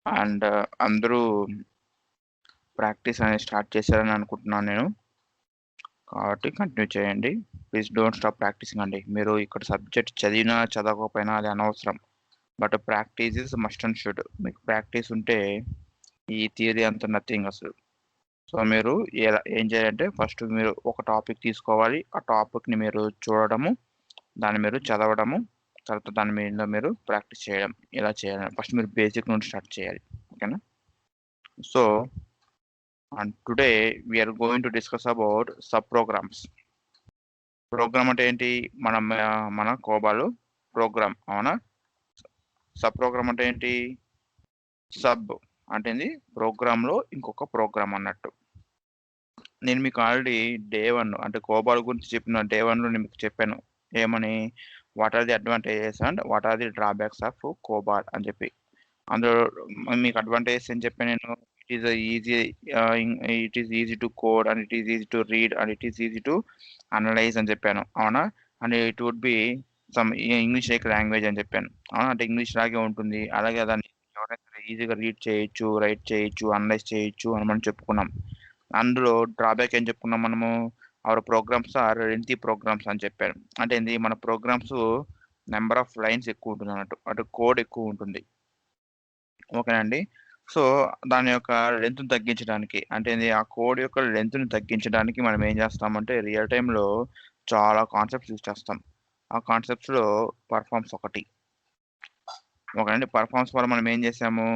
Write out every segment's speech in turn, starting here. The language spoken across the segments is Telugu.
అండ్ అందరూ ప్రాక్టీస్ అనేది స్టార్ట్ చేశారని అనుకుంటున్నాను నేను. కాబట్టి కంటిన్యూ చేయండి. ప్లీజ్ డోంట్ స్టాప్ ప్రాక్టీసింగ్ అండి. మీరు ఇక్కడ సబ్జెక్ట్ చదివినా, చదవకపోయినా అది అనవసరం. But practice is must and should. మీకు ప్రాక్టీస్ ఉంటే ఈ థియరీ అంతా నథింగ్ అసలు. సో మీరు ఏం చేయాలంటే ఫస్ట్ మీరు ఒక టాపిక్ తీసుకోవాలి. ఆ టాపిక్‌ని మీరు చూడడము, దాన్ని మీరు చదవడము, తర్వాత దాని మీద మీరు ప్రాక్టీస్ చేయడం. ఇలా చేయాలి. ఫస్ట్ మీరు బేసిక్ నుండి స్టార్ట్ చేయాలి. ఓకేనా? So and today we are going to discuss about sub programs. Program అంటే ఏంటి? మన కోబాలో ప్రోగ్రామ్ అవునా? సబ్ ప్రోగ్రామ్ అంటే ఏంటి? సబ్ అంటే ఏంది? ప్రోగ్రామ్‌లో ఇంకొక ప్రోగ్రామ్ అన్నట్టు. నేను మీకు ఆల్రెడీ డే 1 అంటే కోబాల్ గురించి చెప్పిన డే 1లో నేను మీకు చెప్పాను. ఏమని? What are the advantages and what are the drawbacks of COBOL అని చెప్పి. అందులో మీకు అడ్వాంటేజెస్ ఏం చెప్పాను నేను? It is easy it is easy to code and it is easy to read and it is easy to analyse అని చెప్పాను. అవునా? And it would be some English like language అని చెప్పాను. అవునా? అంటే ఇంగ్లీష్ లాగే ఉంటుంది. అలాగే దాన్ని ఎవరైనా సరే ఈజీగా రీడ్ చేయొచ్చు, రైట్ చేయొచ్చు, అనలైజ్ చేయొచ్చు అని మనం చెప్పుకున్నాం. అందులో డ్రాబ్యాక్ ఏం చెప్పుకున్నాం మనము? Our programs are lengthy programs అని చెప్పాను. అంటే ఏంది? మన ప్రోగ్రామ్స్ నెంబర్ ఆఫ్ లైన్స్ ఎక్కువ ఉంటుంది అన్నట్టు. అటు కోడ్ ఎక్కువ ఉంటుంది. ఓకేనండి. సో, దాని యొక్క లెంత్‌ని తగ్గించడానికి అంటే ఏంది? ఆ కోడ్ యొక్క లెంత్‌ని తగ్గించడానికి మనం ఏం చేస్తామంటే రియల్ టైమ్‌లో చాలా కాన్సెప్ట్స్ యూజ్ చేస్తాం. ఆ కాన్సెప్ట్స్‌లో పెర్ఫార్మ్స్ ఒకటి. ఓకేనండి. పెర్ఫార్మ్స్ వల్ల మనం ఏం చేసాము?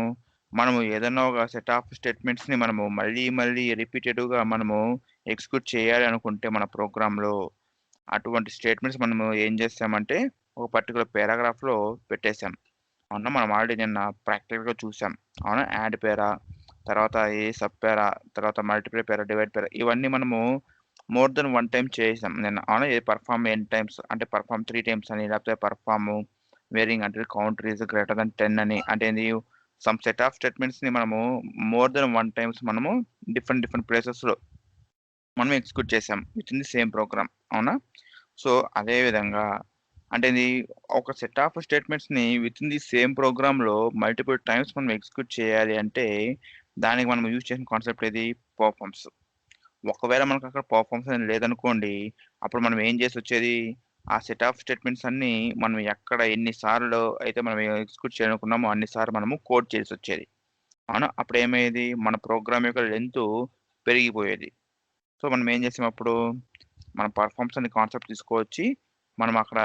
మనము ఏదన్నా ఒక సెట్ ఆఫ్ స్టేట్మెంట్స్‌ని మనము మళ్ళీ, మళ్ళీ రిపీటెడ్‌గా మనము ఎగ్జిక్యూట్ చేయాలి అనుకుంటే మన ప్రోగ్రామ్‌లో అటువంటి స్టేట్మెంట్స్ మనము ఏం చేసామంటే ఒక పర్టిక్యులర్ పారాగ్రాఫ్‌లో పెట్టేసాం. అవునా? మనం ఆల్రెడీ నిన్న ప్రాక్టికల్‌గా చూసాం. అవునా? యాడ్ పేరా, తర్వాత ఏ సబ్ పేరా, తర్వాత మల్టిప్లై పేరా, డివైడ్ పేరా ఇవన్నీ మనము మోర్ దెన్ 1 టైమ్ చేసాం నిన్న. అవునా? పెర్ఫార్మ్ ఎన్ టైమ్స్ అంటే పెర్ఫార్మ్ 3 టైమ్స్ అని లేకపోతే పెర్ఫార్మ్ వేరింగ్ అంటే కౌంటర్ ఈస్ గ్రేటర్ థాన్ 10 అని అంటే ఏంది? సమ్ సెట్ ఆఫ్ స్టేట్మెంట్స్‌ని మనము మోర్ దెన్ 1 టైమ్స్ మనము డిఫరెంట్, డిఫరెంట్ ప్లేసెస్‌లో మనం ఎగ్జిక్యూట్ చేసాం. Within the same program. అవునా? సో, అదే విధంగా అంటే ఇది ఒక సెట్ ఆఫ్ స్టేట్మెంట్స్‌ని వితిన్ ది సేమ్ ప్రోగ్రామ్‌లో మల్టిపుల్ టైమ్స్ మనం ఎగ్జిక్యూట్ చేయాలి అంటే, దానికి మనం యూజ్ చేసిన కాన్సెప్ట్ ఏది? పెర్ఫార్మ్స్. ఒకవేళ మనకక్కడ పెర్ఫార్మ్స్ అనేది లేదనుకోండి, అప్పుడు మనం ఏం చేసొచ్చేది? ఆ సెట్ ఆఫ్ స్టేట్మెంట్స్ అన్నీ మనం ఎక్కడ ఎన్ని సార్లు అయితే మనం ఎగ్జిక్యూట్ చేయాలనుకున్నామో అన్ని సార్లు మనము కోడ్ చేసొచ్చేది. అవునా? అప్పుడేమయ్యేది? మన ప్రోగ్రామ్ యొక్క లెంతు పెరిగిపోయేది. సో, మనం ఏం చేసాం అప్పుడు? మన పెర్ఫార్మ్స్ అనే కాన్సెప్ట్ తీసుకొచ్చి, మనం అక్కడ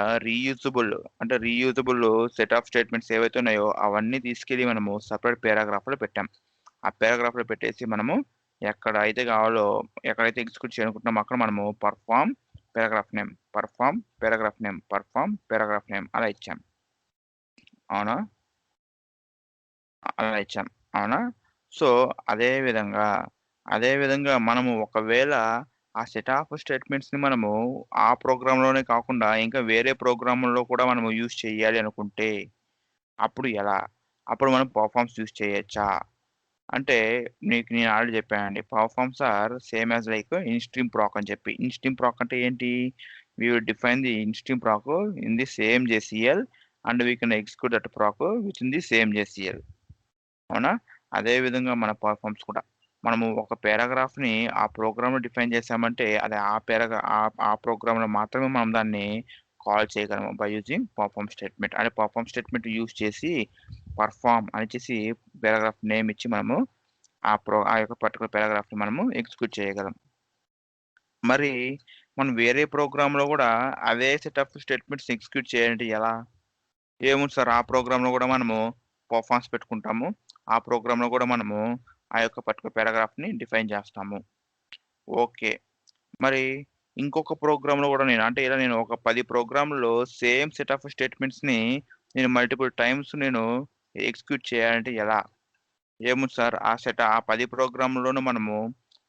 రీయూజబుల్ సెట్ ఆఫ్ స్టేట్మెంట్స్ ఏవైతే ఉన్నాయో, అవన్నీ తీసుకెళ్ళి మనము సెపరేట్ పారాగ్రాఫ్‌లో పెట్టాం. ఆ పారాగ్రాఫ్‌లో పెట్టేసి మనము ఎక్కడైతే కావాలో, ఎక్కడైతే ఎగ్జిక్యూట్ చేయాలనుకుంటున్నామో అక్కడ మనము పారాగ్రాఫ్ నేమ్, పారాగ్రాఫ్ నేమ్ అలా ఇచ్చాం. అవునా? అలా ఇచ్చాం. అవునా? సో, అదే విధంగా, మనము ఒకవేళ ఆ సెట్ ఆఫ్ స్టేట్మెంట్స్‌ని మనము ఆ ప్రోగ్రామ్‌లోనే కాకుండా ఇంకా వేరే ప్రోగ్రాముల్లో కూడా మనము యూజ్ చేయాలి అనుకుంటే, అప్పుడు ఎలా? అప్పుడు మనం పెర్ఫార్మ్స్ యూజ్ చేయొచ్చా? అంటే మీకు నేను ఆల్రెడీ చెప్పానండి. Performs are same as like instream proc అని చెప్పి. ఇన్‌స్ట్రీమ్ ప్రాక్ అంటే ఏంటి? We will define the instream proc in the same JCL and we can execute that proc within the same JCL. అవునా? అదే విధంగా మన పెర్ఫార్మ్స్ కూడా. మనము ఒక పారాగ్రాఫ్‌ని ఆ ప్రోగ్రామ్‌లో డిఫైన్ చేసామంటే, అది ఆ ప్రోగ్రామ్‌లో మాత్రమే మనం దాన్ని కాల్ చేయగలము. By using perform statement. అంటే పెర్ఫార్మ్ స్టేట్మెంట్ యూజ్ చేసి పెర్ఫార్మ్ అనేసేసి పారాగ్రాఫ్ నేమ్ ఇచ్చి మనము ఆ యొక్క పర్టిక్యులర్ పారాగ్రాఫ్‌ని మనము ఎగ్జిక్యూట్ చేయగలం. మరి మనం వేరే ప్రోగ్రామ్‌లో గూడా అదే సెట్ ఆఫ్ స్టేట్మెంట్స్ ఎగ్జిక్యూట్ చేయాలంటే ఎలా? ఏముంది సార్ ఆ ప్రోగ్రామ్‌లో గూడా మనము పెర్ఫార్మ్స్ పెట్టుకుంటాము. ఆ ప్రోగ్రామ్‌లో గూడా మనము ఆ యొక్క పర్టిక్యులర్ పారాగ్రాఫ్‌ని డిఫైన్ చేస్తాము. ఓకే. మరి ఇంకొక ప్రోగ్రామ్‌లో గూడా ఇలా నేను ఒక 10 ప్రోగ్రామ్‌లో సేమ్ సెట్ ఆఫ్ స్టేట్మెంట్స్‌ని నేను మల్టిపుల్ టైమ్స్ ఎగ్జిక్యూట్ చేయాలంటే ఎలా? ఏముంది సార్ ఆ 10 ప్రోగ్రామ్‌లోనూ మనము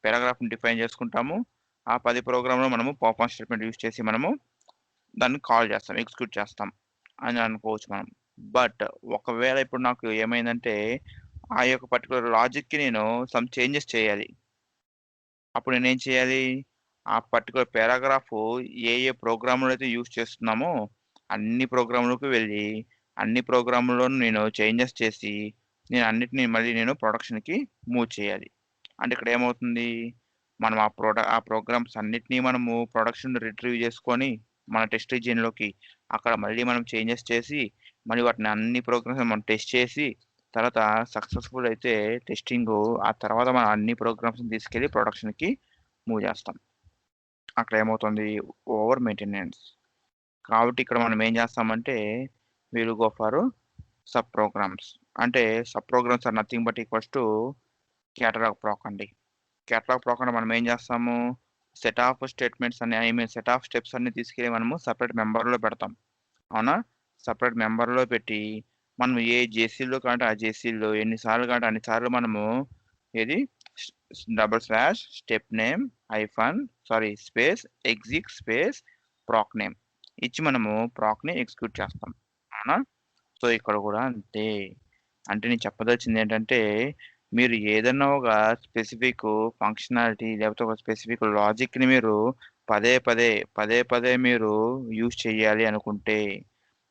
పారాగ్రాఫ్‌ని డిఫైన్ చేసుకుంటాము. ఆ 10 ప్రోగ్రామ్‌లో మనము పెర్ఫార్మ్ స్టేట్మెంట్ యూజ్ చేసి మనము దాన్ని కాల్ చేస్తాం. ఎగ్జిక్యూట్ చేస్తాం అని అనుకోవచ్చు మనం. బట్ ఒకవేళ ఇప్పుడు నాకు ఏమైందంటే, ఆ యొక్క పర్టిక్యులర్ లాజిక్‌కి నేను సమ్ చేంజెస్ చేయాలి. అప్పుడు నేనేం చేయాలి? ఆ పర్టిక్యులర్ పారాగ్రాఫు ఏ ప్రోగ్రామ్‌లో అయితే యూజ్ చేస్తున్నామో, అన్ని ప్రోగ్రామ్‌లోకి వెళ్ళి, అన్ని ప్రోగ్రామ్‌లోను నేను చేంజెస్ చేసి, మళ్ళీ నేను ప్రొడక్షన్‌కి మూవ్ చేయాలి. అంటే ఇక్కడ ఏమవుతుంది, మనం ఆ ప్రోగ్రామ్స్ అన్నిటిని మనము ప్రొడక్షన్ రిట్రీవ్ చేసుకొని, మన టెస్ట్ రీజియన్‌లోకి అక్కడ మళ్ళీ మనం చేంజెస్ చేసి, మళ్ళీ వాటిని అన్ని ప్రోగ్రామ్స్ మనం టెస్ట్ చేసి, తర్వాత సక్సెస్‌ఫుల్ అయితే టెస్టింగు, ఆ తర్వాత మనం అన్ని ప్రోగ్రామ్స్‌ని తీసుకెళ్ళి ప్రొడక్షన్‌కి మూవ్ చేస్తాం. అక్కడ ఏమవుతుంది, ఓవర్ మెయింటెనెన్స్. కాబట్టి ఇక్కడ మనం ఏం చేస్తామంటే, will go for sub programs. అంటే sub programs are nothing but equals to catalog proc అండి. క్యాటలాగ్ ప్రాక్ అంటే మనం ఏం చేస్తాము, సెట్ ఆఫ్ స్టేట్మెంట్స్ అన్ని, సెట్ ఆఫ్ స్టెప్స్ అన్ని తీసుకెళ్ళి మనము సెపరేట్ మెంబర్‌లో పెడతాం. అవునా? సెపరేట్ మెంబర్‌లో పెట్టి, మనం ఏ జేసీలో కావాలంటే ఆ జేసీలో ఎన్ని సార్లు కావాలంటే అన్ని సార్లు మనము ఏది స్టెప్ నేమ్ స్పేస్ ఎగ్జిక్ స్పేస్ ప్రాక్ నేమ్ ఇచ్చి మనము ప్రాక్‌ని ఎగ్జిక్యూట్ చేస్తాం. అవునా? సో, ఇక్కడ కూడా అంతే. అంటే నేను చెప్పదలిచింది ఏంటంటే, మీరు ఏదన్నా ఒక స్పెసిఫిక్ ఫంక్షనాలిటీ లేకపోతే ఒక స్పెసిఫిక్ లాజిక్‌ని మీరు పదే పదే మీరు యూజ్ చేయాలి అనుకుంటే,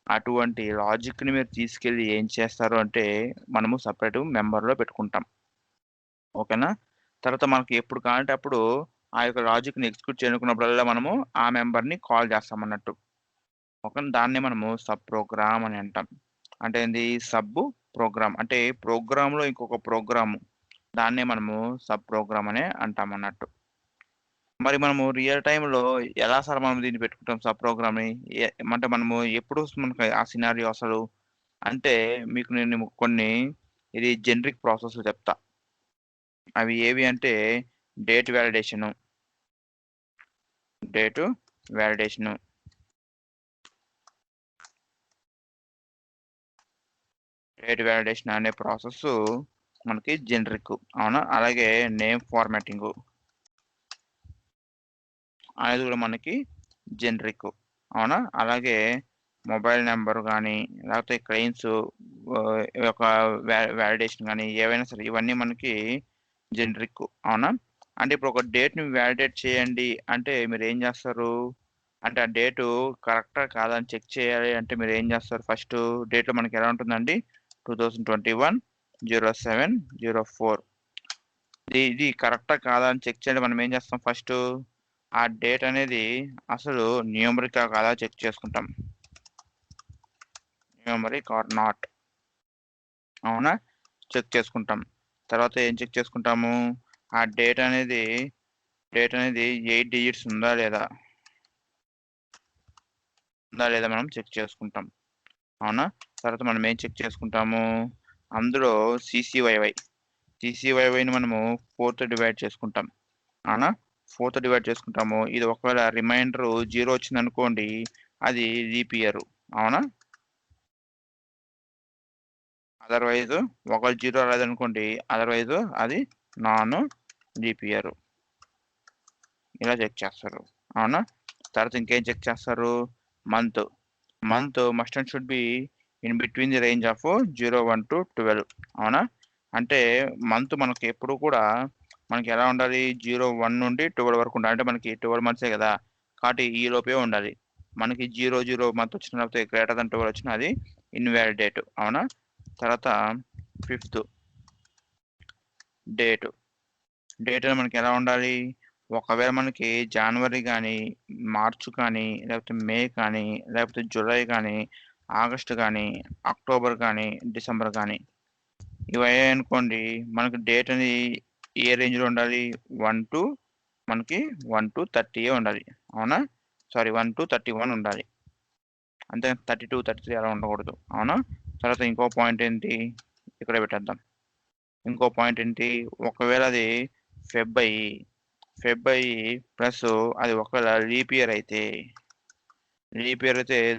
అటువంటి లాజిక్‌ని మీరు తీసుకెళ్ళి ఏం చేస్తారు అంటే, మనము సెపరేట్ మెంబర్‌లో పెట్టుకుంటాం. ఓకేనా? తర్వాత మనకి ఎప్పుడు కావాలంటే అప్పుడు ఆ యొక్క లాజిక్‌ని ఎగ్జిక్యూట్ చేయాలనుకున్నప్పుడల్లా మనము ఆ మెంబర్‌ని కాల్ చేస్తామన్నట్టు. ఓకేనా? దాన్నే మనము సబ్ ప్రోగ్రామ్ అని అంటాం. అంటే ఏంది, సబ్బు ప్రోగ్రామ్. అంటే ప్రోగ్రామ్‌లో ఇంకొక ప్రోగ్రాము. దాన్నే మనము సబ్ ప్రోగ్రామ్ అనే అంటామన్నట్టు. మరి మనము రియల్ టైమ్‌లో ఎలా సార్ మనం దీన్ని పెట్టుకుంటాం సబ్ ప్రోగ్రామ్‌ని? అంటే మనము ఎప్పుడు మనకి ఆ సినారియో అసలు? అంటే మీకు నేను కొన్ని ఇది జనరిక్ ప్రాసెస్‌లు చెప్తా. అవి ఏవి అంటే డేట్ వాలిడేషను, డేటు వాలిడేషను, డేట్ వాలిడేషన్ అనే ప్రాసెస్సు మనకి జనరిక్. అవునా? అలాగే నేమ్ ఫార్మాటింగు అనేది కూడా మనకి జనరిక్. అవునా? అలాగే మొబైల్ నంబర్ గానీ, లేకపోతే క్లెయిమ్స్ యొక్క వాలిడేషన్ గానీ, ఏవైనా సరే ఇవన్నీ మనకి జనరిక్. అవునా? అంటే ఇప్పుడు ఒక డేట్‌ని వాలిడేట్ చేయండి అంటే మీరేం జేస్తారు? అంటే ఆ డేటు కరెక్టా కాదా అని చెక్ చేయాలి అంటే మీరేం జేస్తారు ఫస్టు? డేట్‌లో మనకి ఎలా ఉంటుందండి? 2021-07-04. ఇది కరెక్టా కాదా అని చెక్ చేయడం మనం ఏం చేస్తాం ఫస్టు? ఆ డేట్ అనేది అసలు న్యూమరికా కాదా చెక్ చేసుకుంటాం. Numeric or not. అవునా? చెక్ చేసుకుంటాం. తర్వాత ఏం చెక్ చేసుకుంటాము? ఆ డేట్ అనేది 8 డిజిట్స్ ఉందా లేదా మనం చెక్ చేసుకుంటాం. అవునా? తర్వాత మనం ఏం చెక్ చేసుకుంటాము? అందులో సీసీవైవైని మనము 4తో డివైడ్ చేసుకుంటాం. అవునా? 4తో డివైడ్ చేసుకుంటాము. ఇది ఒకవేళ రిమైండర్ 0 వచ్చిందనుకోండి, అది లీప్ ఇయర్. అవునా? అదర్‌వైజ్ ఒకవేళ 0 రాలేదనుకోండి, అదర్‌వైజ్ అది నాన్ లీప్ ఇయర్. ఇలా చెక్ చేస్తారు. అవునా? తర్వాత ఇంకేం చెక్ చేస్తారు? Month. Month must and should be in between the range of 01-12. అవునా? అంటే మంత్ మనకి ఎప్పుడు కూడా మనకి ఎలా ఉండాలి? 01 నుండి 12 వరకు ఉండాలి. అంటే మనకి 12 మంత్సే కదా! కాబట్టి ఈ లోపే ఉండాలి. మనకి 00 మంత్ వచ్చినా లేకపోతే గ్రేటర్ థాన్ 12 వచ్చినా అది ఇన్‌వాలిడ్ డేట్. అవునా? తర్వాత ఫిఫ్త్ డేట్. డేట్ అనేది మనకి ఎలా ఉండాలి? ఒకవేళ మనకి జనవరి గానీ, మార్చ్ కానీ, లేకపోతే మే కానీ, లేకపోతే జులై కానీ, ఆగస్ట్ కానీ, అక్టోబర్ కానీ, డిసెంబర్ కానీ ఇవయ్యాయనుకోండి, మనకి డేట్ అనేది ఏ రేంజ్‌లో ఉండాలి? 1 మనకి 1-30 ఉండాలి. అవునా? సారీ 1-31 ఉండాలి. అంతే 32, 33 అలా ఉండకూడదు. అవునా? తర్వాత ఇంకో పాయింట్ ఏంటి? ఇక్కడే పెట్టేద్దాం. ఇంకో పాయింట్ ఏంటి? ఒకవేళ అది ఫెబ్ అయ్యి ప్లస్ అది ఒకవేళ లీప్ ఇయర్ అయితే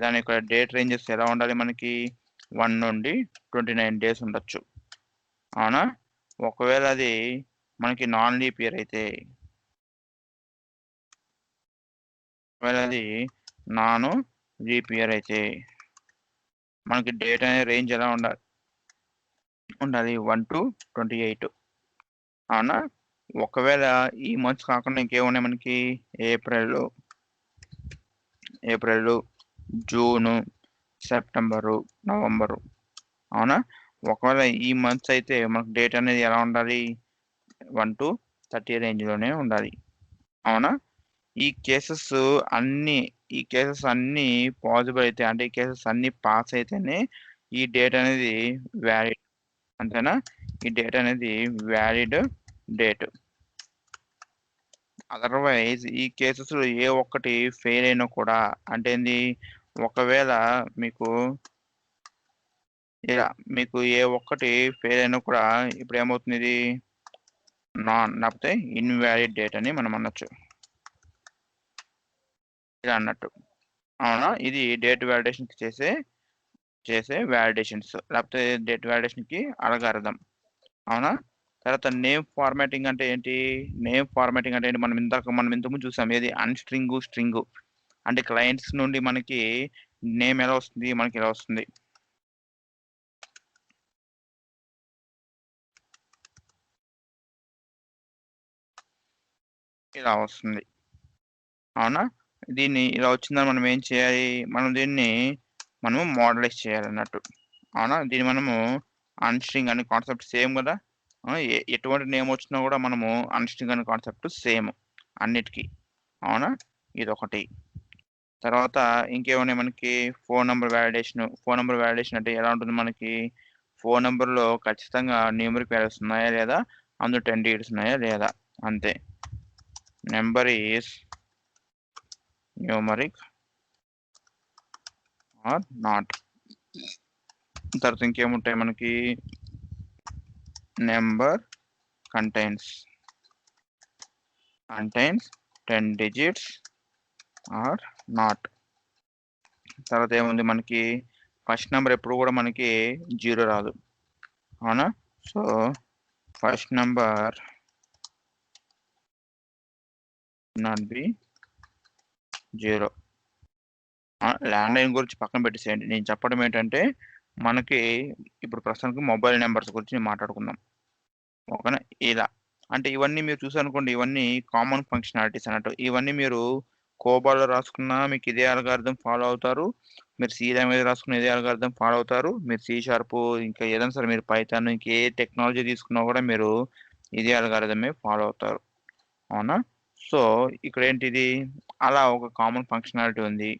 దాని యొక్క డేట్ రేంజెస్ ఎలా ఉండాలి మనకి? 1 నుండి 29 డేస్ ఉండొచ్చు. అవునా? ఒకవేళ అది మనకి నాన్ లీప్ ఇయర్ అయితే నాను లీప్ ఇయర్ అయితే మనకి డేట్ అనే రేంజ్ ఎలా ఉండాలి? 1-28. అవునా? ఒకవేళ ఈ మంత్స్ కాకుండా ఇంకేమున్నాయి మనకి? April, June, September, November. అవునా? ఒకవేళ ఈ మంత్స్ అయితే మనకు డేట్ అనేది ఎలా ఉండాలి? 1-30 రేంజ్‌లోనే ఉండాలి. అవునా? ఈ కేసెస్ అన్నీ, ఈ కేసెస్ అన్నీ పాజిబుల్ అయితే అంటే ఈ కేసెస్ అన్నీ పాస్ అయితేనే ఈ డేట్ అనేది వాలిడ్. అంతేనా? ఈ డేట్ అనేది వాలిడ్ డేట్. అదర్‌వైజ్ ఈ కేసెస్‌లో ఏ ఒక్కటి ఫెయిల్ అయినా కూడా అంటే ఏంది? ఒకవేళ మీకు ఇలా మీకు ఏ ఒక్కటి ఫెయిల్ అయినా కూడా ఇప్పుడేమవుతుంది ఇది? లేకపోతే ఇన్‌వాలిడ్ డేట్ అని మనం అనొచ్చు. ఇలా అన్నట్టు. అవునా? ఇది డేట్ వాలిడేషన్‌కి చేసే వాలిడేషన్స్. లేకపోతే డేట్ వాలిడేషన్‌కి అల్గారిథం. అవునా? తర్వాత నేమ్ ఫార్మాటింగ్ అంటే ఏంటి? నేమ్ ఫార్మాటింగ్ అంటే ఏంటి? మనం ఇంతకుముందు చూసాం. ఏది? అన్‌స్ట్రింగు, స్ట్రింగు. అంటే క్లయింట్స్ నుండి మనకి నేమ్ ఎలా వస్తుంది? మనకి ఇలా వస్తుంది. ఇలా వస్తుంది. అవునా? దీన్ని ఇలా వచ్చిందని మనం ఏం చేయాలి? మనము మోడలైజ్ చేయాలన్నట్టు. అవునా? దీన్ని మనము అన్‌స్ట్రింగ్ అనే కాన్సెప్ట్ సేమ్ గదా! ఎటువంటి నేమ్ వచ్చినా గూడా మనము అన్‌స్ట్రింగ్ అనే కాన్సెప్ట్ సేమ్ అన్నిటికి. అవునా? ఇదొకటి. తర్వాత ఇంకేమున్నాయి మనకి phone number validation. Phone number validation అంటే ఎలా ఉంటుంది మనకి? ఫోను నంబర్‌లో ఖచ్చితంగా న్యూమరిక్ వాల్యూస్ ఉన్నాయా లేదా? అందులో 10 డిజిట్స్ ఉన్నాయా లేదా? అంతే. Number is numeric or not. తర్వాత ఇంకేముంటాయి మనకి? Number contains 10 digits or not. తర్వాత ఏముంది మనకి? ఫస్ట్ నంబర్ ఎప్పుడు గూడా మనకి 0 రాదు. అవునా? So, first number not be 0. Landline గురించి పక్కన పెట్టేసేయండి. నేను చెప్పడం ఏంటంటే, మనకి ఇప్పుడు ప్రస్తుతానికి మొబైల్ నంబర్స్ గురించి మాట్లాడుకుందాం. ఓకేనా? ఇలా. అంటే ఇవన్నీ మీరు చూసారనుకోండి, ఇవన్నీ కామన్ ఫంక్షనాలిటీస్ అన్నట్టు. ఇవన్నీ మీరు కోబాలో రాసుకున్నా మీకు ఇదే అల్గారిథం ఫాలో అవుతారు. మీరు సి లాంగ్వేజ్ రాసుకున్న ఇదే అల్గారిథం ఫాలో అవుతారు. మీరు సి షార్ప్ ఇంకా ఏదైనా సరే మీరు పైథాన్ ఇంకే టెక్నాలజీ తీసుకున్నా గూడా మీరు ఇదే అల్గారిథమే ఫాలో అవుతారు. అవునా? సో, ఇక్కడేంటిది? అలా ఒక కామన్ ఫంక్షనాలిటీ ఉంది.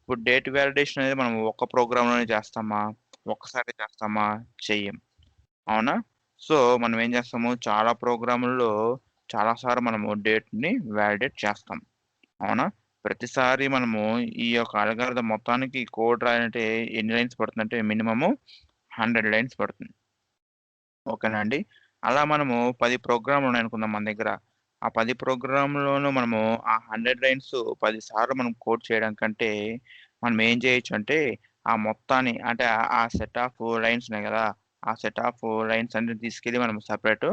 ఇప్పుడు డేట్ వాలిడేషన్ అనేది మనం ఒక్క ప్రోగ్రామ్‌లోనే చేస్తామా? ఒక్కసారే చేస్తామా? చెయ్యం. అవునా? సో, మనం ఏం చేస్తాము? చాలా ప్రోగ్రాముల్లో చాలా సార్లు మనము డేట్‌ని వాలిడేట్ చేస్తాం. అవునా? ప్రతిసారి మనము ఈ యొక్క అల్గారిథం మొత్తానికి కోడ్ రాయాలంటే ఎన్ని లైన్స్ పడుతుందంటే మినిమము 100 లైన్స్ పడుతుంది. ఓకేనా అండి? అలా మనము 10 ప్రోగ్రామ్‌లున్నాయనుకుందాం మన దగ్గర. ఆ 10 ప్రోగ్రామ్‌లోనూ మనము ఆ 100 లైన్స్ 10 సార్లు మనం కోడ్ చేయడం కంటే, మనం ఏం చేయొచ్చంటే, ఆ మొత్తాన్ని అంటే ఆ సెట్ ఆఫ్ లైన్స్ ఉన్నాయి గదా! ఆ సెట్ ఆఫ్ లైన్స్ అన్నిటిని తీసుకెళ్ళి మనం సెపరేట్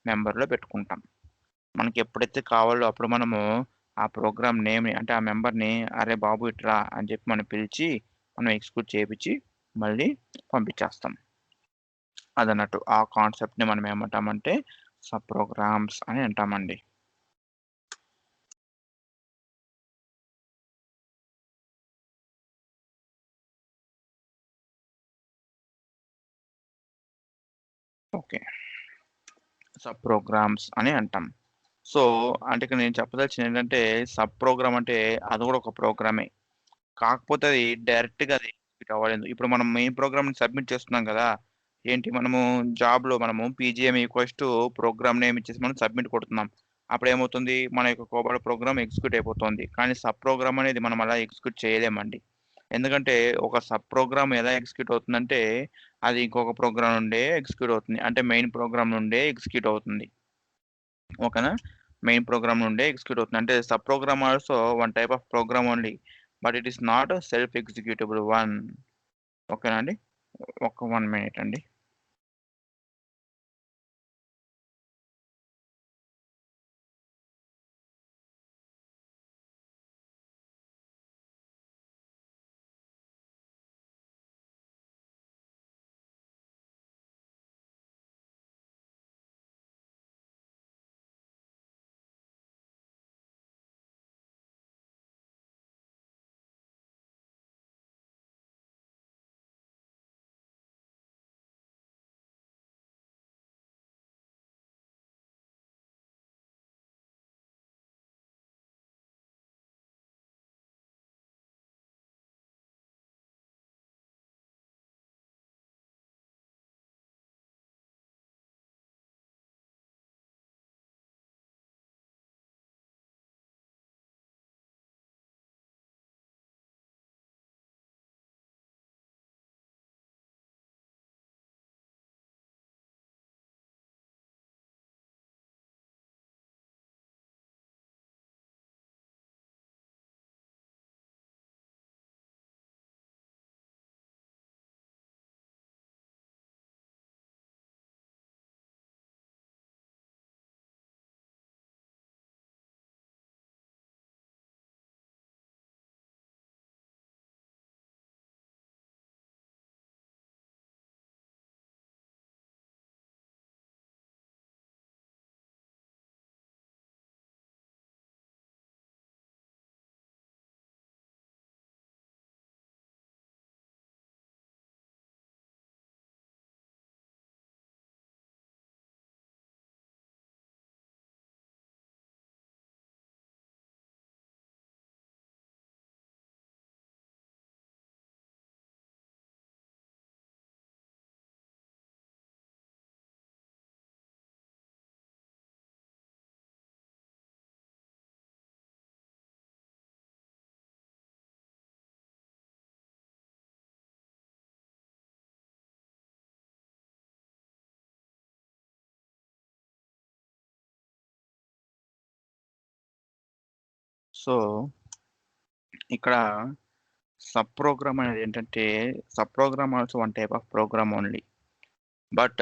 మెంబర్‌లో పెట్టుకుంటాం. మనకెప్పుడైతే కావాలో అప్పుడు మనము ఆ ప్రోగ్రామ్ నేమ్‌ని అంటే ఆ మెంబర్‌ని "అరే బాబు ఇటు రా" అని చెప్పి మనం పిలిచి, మనం ఎగ్జిక్యూట్ చేపిచ్చి మళ్ళీ పంపించేస్తాం. అదన్నట్టు. ఆ కాన్సెప్ట్‌ని మనం ఏమంటామంటే సబ్ ప్రోగ్రామ్స్ అని అంటామండి. ఓకే. సబ్ ప్రోగ్రామ్స్ అని అంటాం. సో, అంటే ఇక్కడ నేను చెప్పదలచిందేంటంటే సబ్ ప్రోగ్రామ్ అంటే అది గూడా ఒక ప్రోగ్రామే. కాకపోతే అది డైరెక్ట్‌గా అది ఎగ్జిక్యూట్ అవ్వలేదు. ఇప్పుడు మనం మెయిన్ ప్రోగ్రామ్‌ని సబ్మిట్ చేస్తున్నాం గదా! ఏంటి మనము జాబ్‌లో మనము PGM equals to programme name ఇచ్చేసి మనం సబ్మిట్ కొడుతున్నాం. అప్పుడేమవుతుంది? మన యొక్క కోబాల్ ప్రోగ్రామ్ ఎగ్జిక్యూట్ అయిపోతుంది. కానీ సబ్ ప్రోగ్రామ్ అనేది మనం అలా ఎగ్జిక్యూట్ చేయలేమండి. ఎందుకంటే ఒక సబ్ ప్రోగ్రామ్ ఎలా ఎగ్జిక్యూట్ అవుతుందంటే, అది ఇంకొక ప్రోగ్రామ్ నుండే ఎగ్జిక్యూట్ అవుతుంది. అంటే మెయిన్ ప్రోగ్రామ్ నుండే ఎగ్జిక్యూట్ అవుతుంది. ఓకేనా? మెయిన్ ప్రోగ్రామ్ నుండే ఎగ్జిక్యూట్ అవుతుంది. అంటే sub program also one type of program only. But it is not self executable one. ఓకేనా అండి? ఒక్క 1 మినిట్ అండి. సో ఇక్కడ సబ్ ప్రోగ్రామ్ అనేది ఏంటంటే sub program also one type of program only. But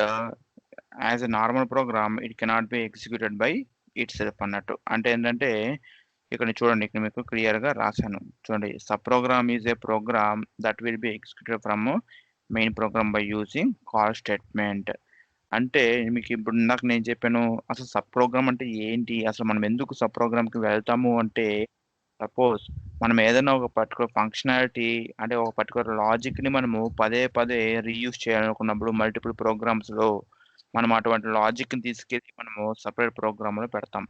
as a normal program it cannot be executed by itself అన్నట్టు. అంటే ఏంటంటే ఇక్కడ చూడండి, ఇక్కడ మీకు క్లియర్‌గా రాశాను. చూడండి, sub program is a program that will be executed from main program by using call statement. అంటే మీకు ఇప్పుడు ఇందాక నేను చెప్పాను, అసలు సబ్ ప్రోగ్రామ్ అంటే ఏంటి? అసలు మనం ఎందుకు సబ్ ప్రోగ్రామ్‌కి వెళ్తాము అంటే, సపోజ్ మనం ఏదైనా ఒక పర్టిక్యులర్ ఫంక్షనాలిటీ అంటే ఒక పర్టిక్యులర్ లాజిక్‌ని మనము పదే పదే రీయూజ్ చేయాలనుకున్నప్పుడు మల్టిపుల్ ప్రోగ్రామ్స్‌లో మనం అటువంటి లాజిక్‌ని తీసుకెళ్ళి మనము సెపరేట్ ప్రోగ్రామ్‌లో పెడతాం.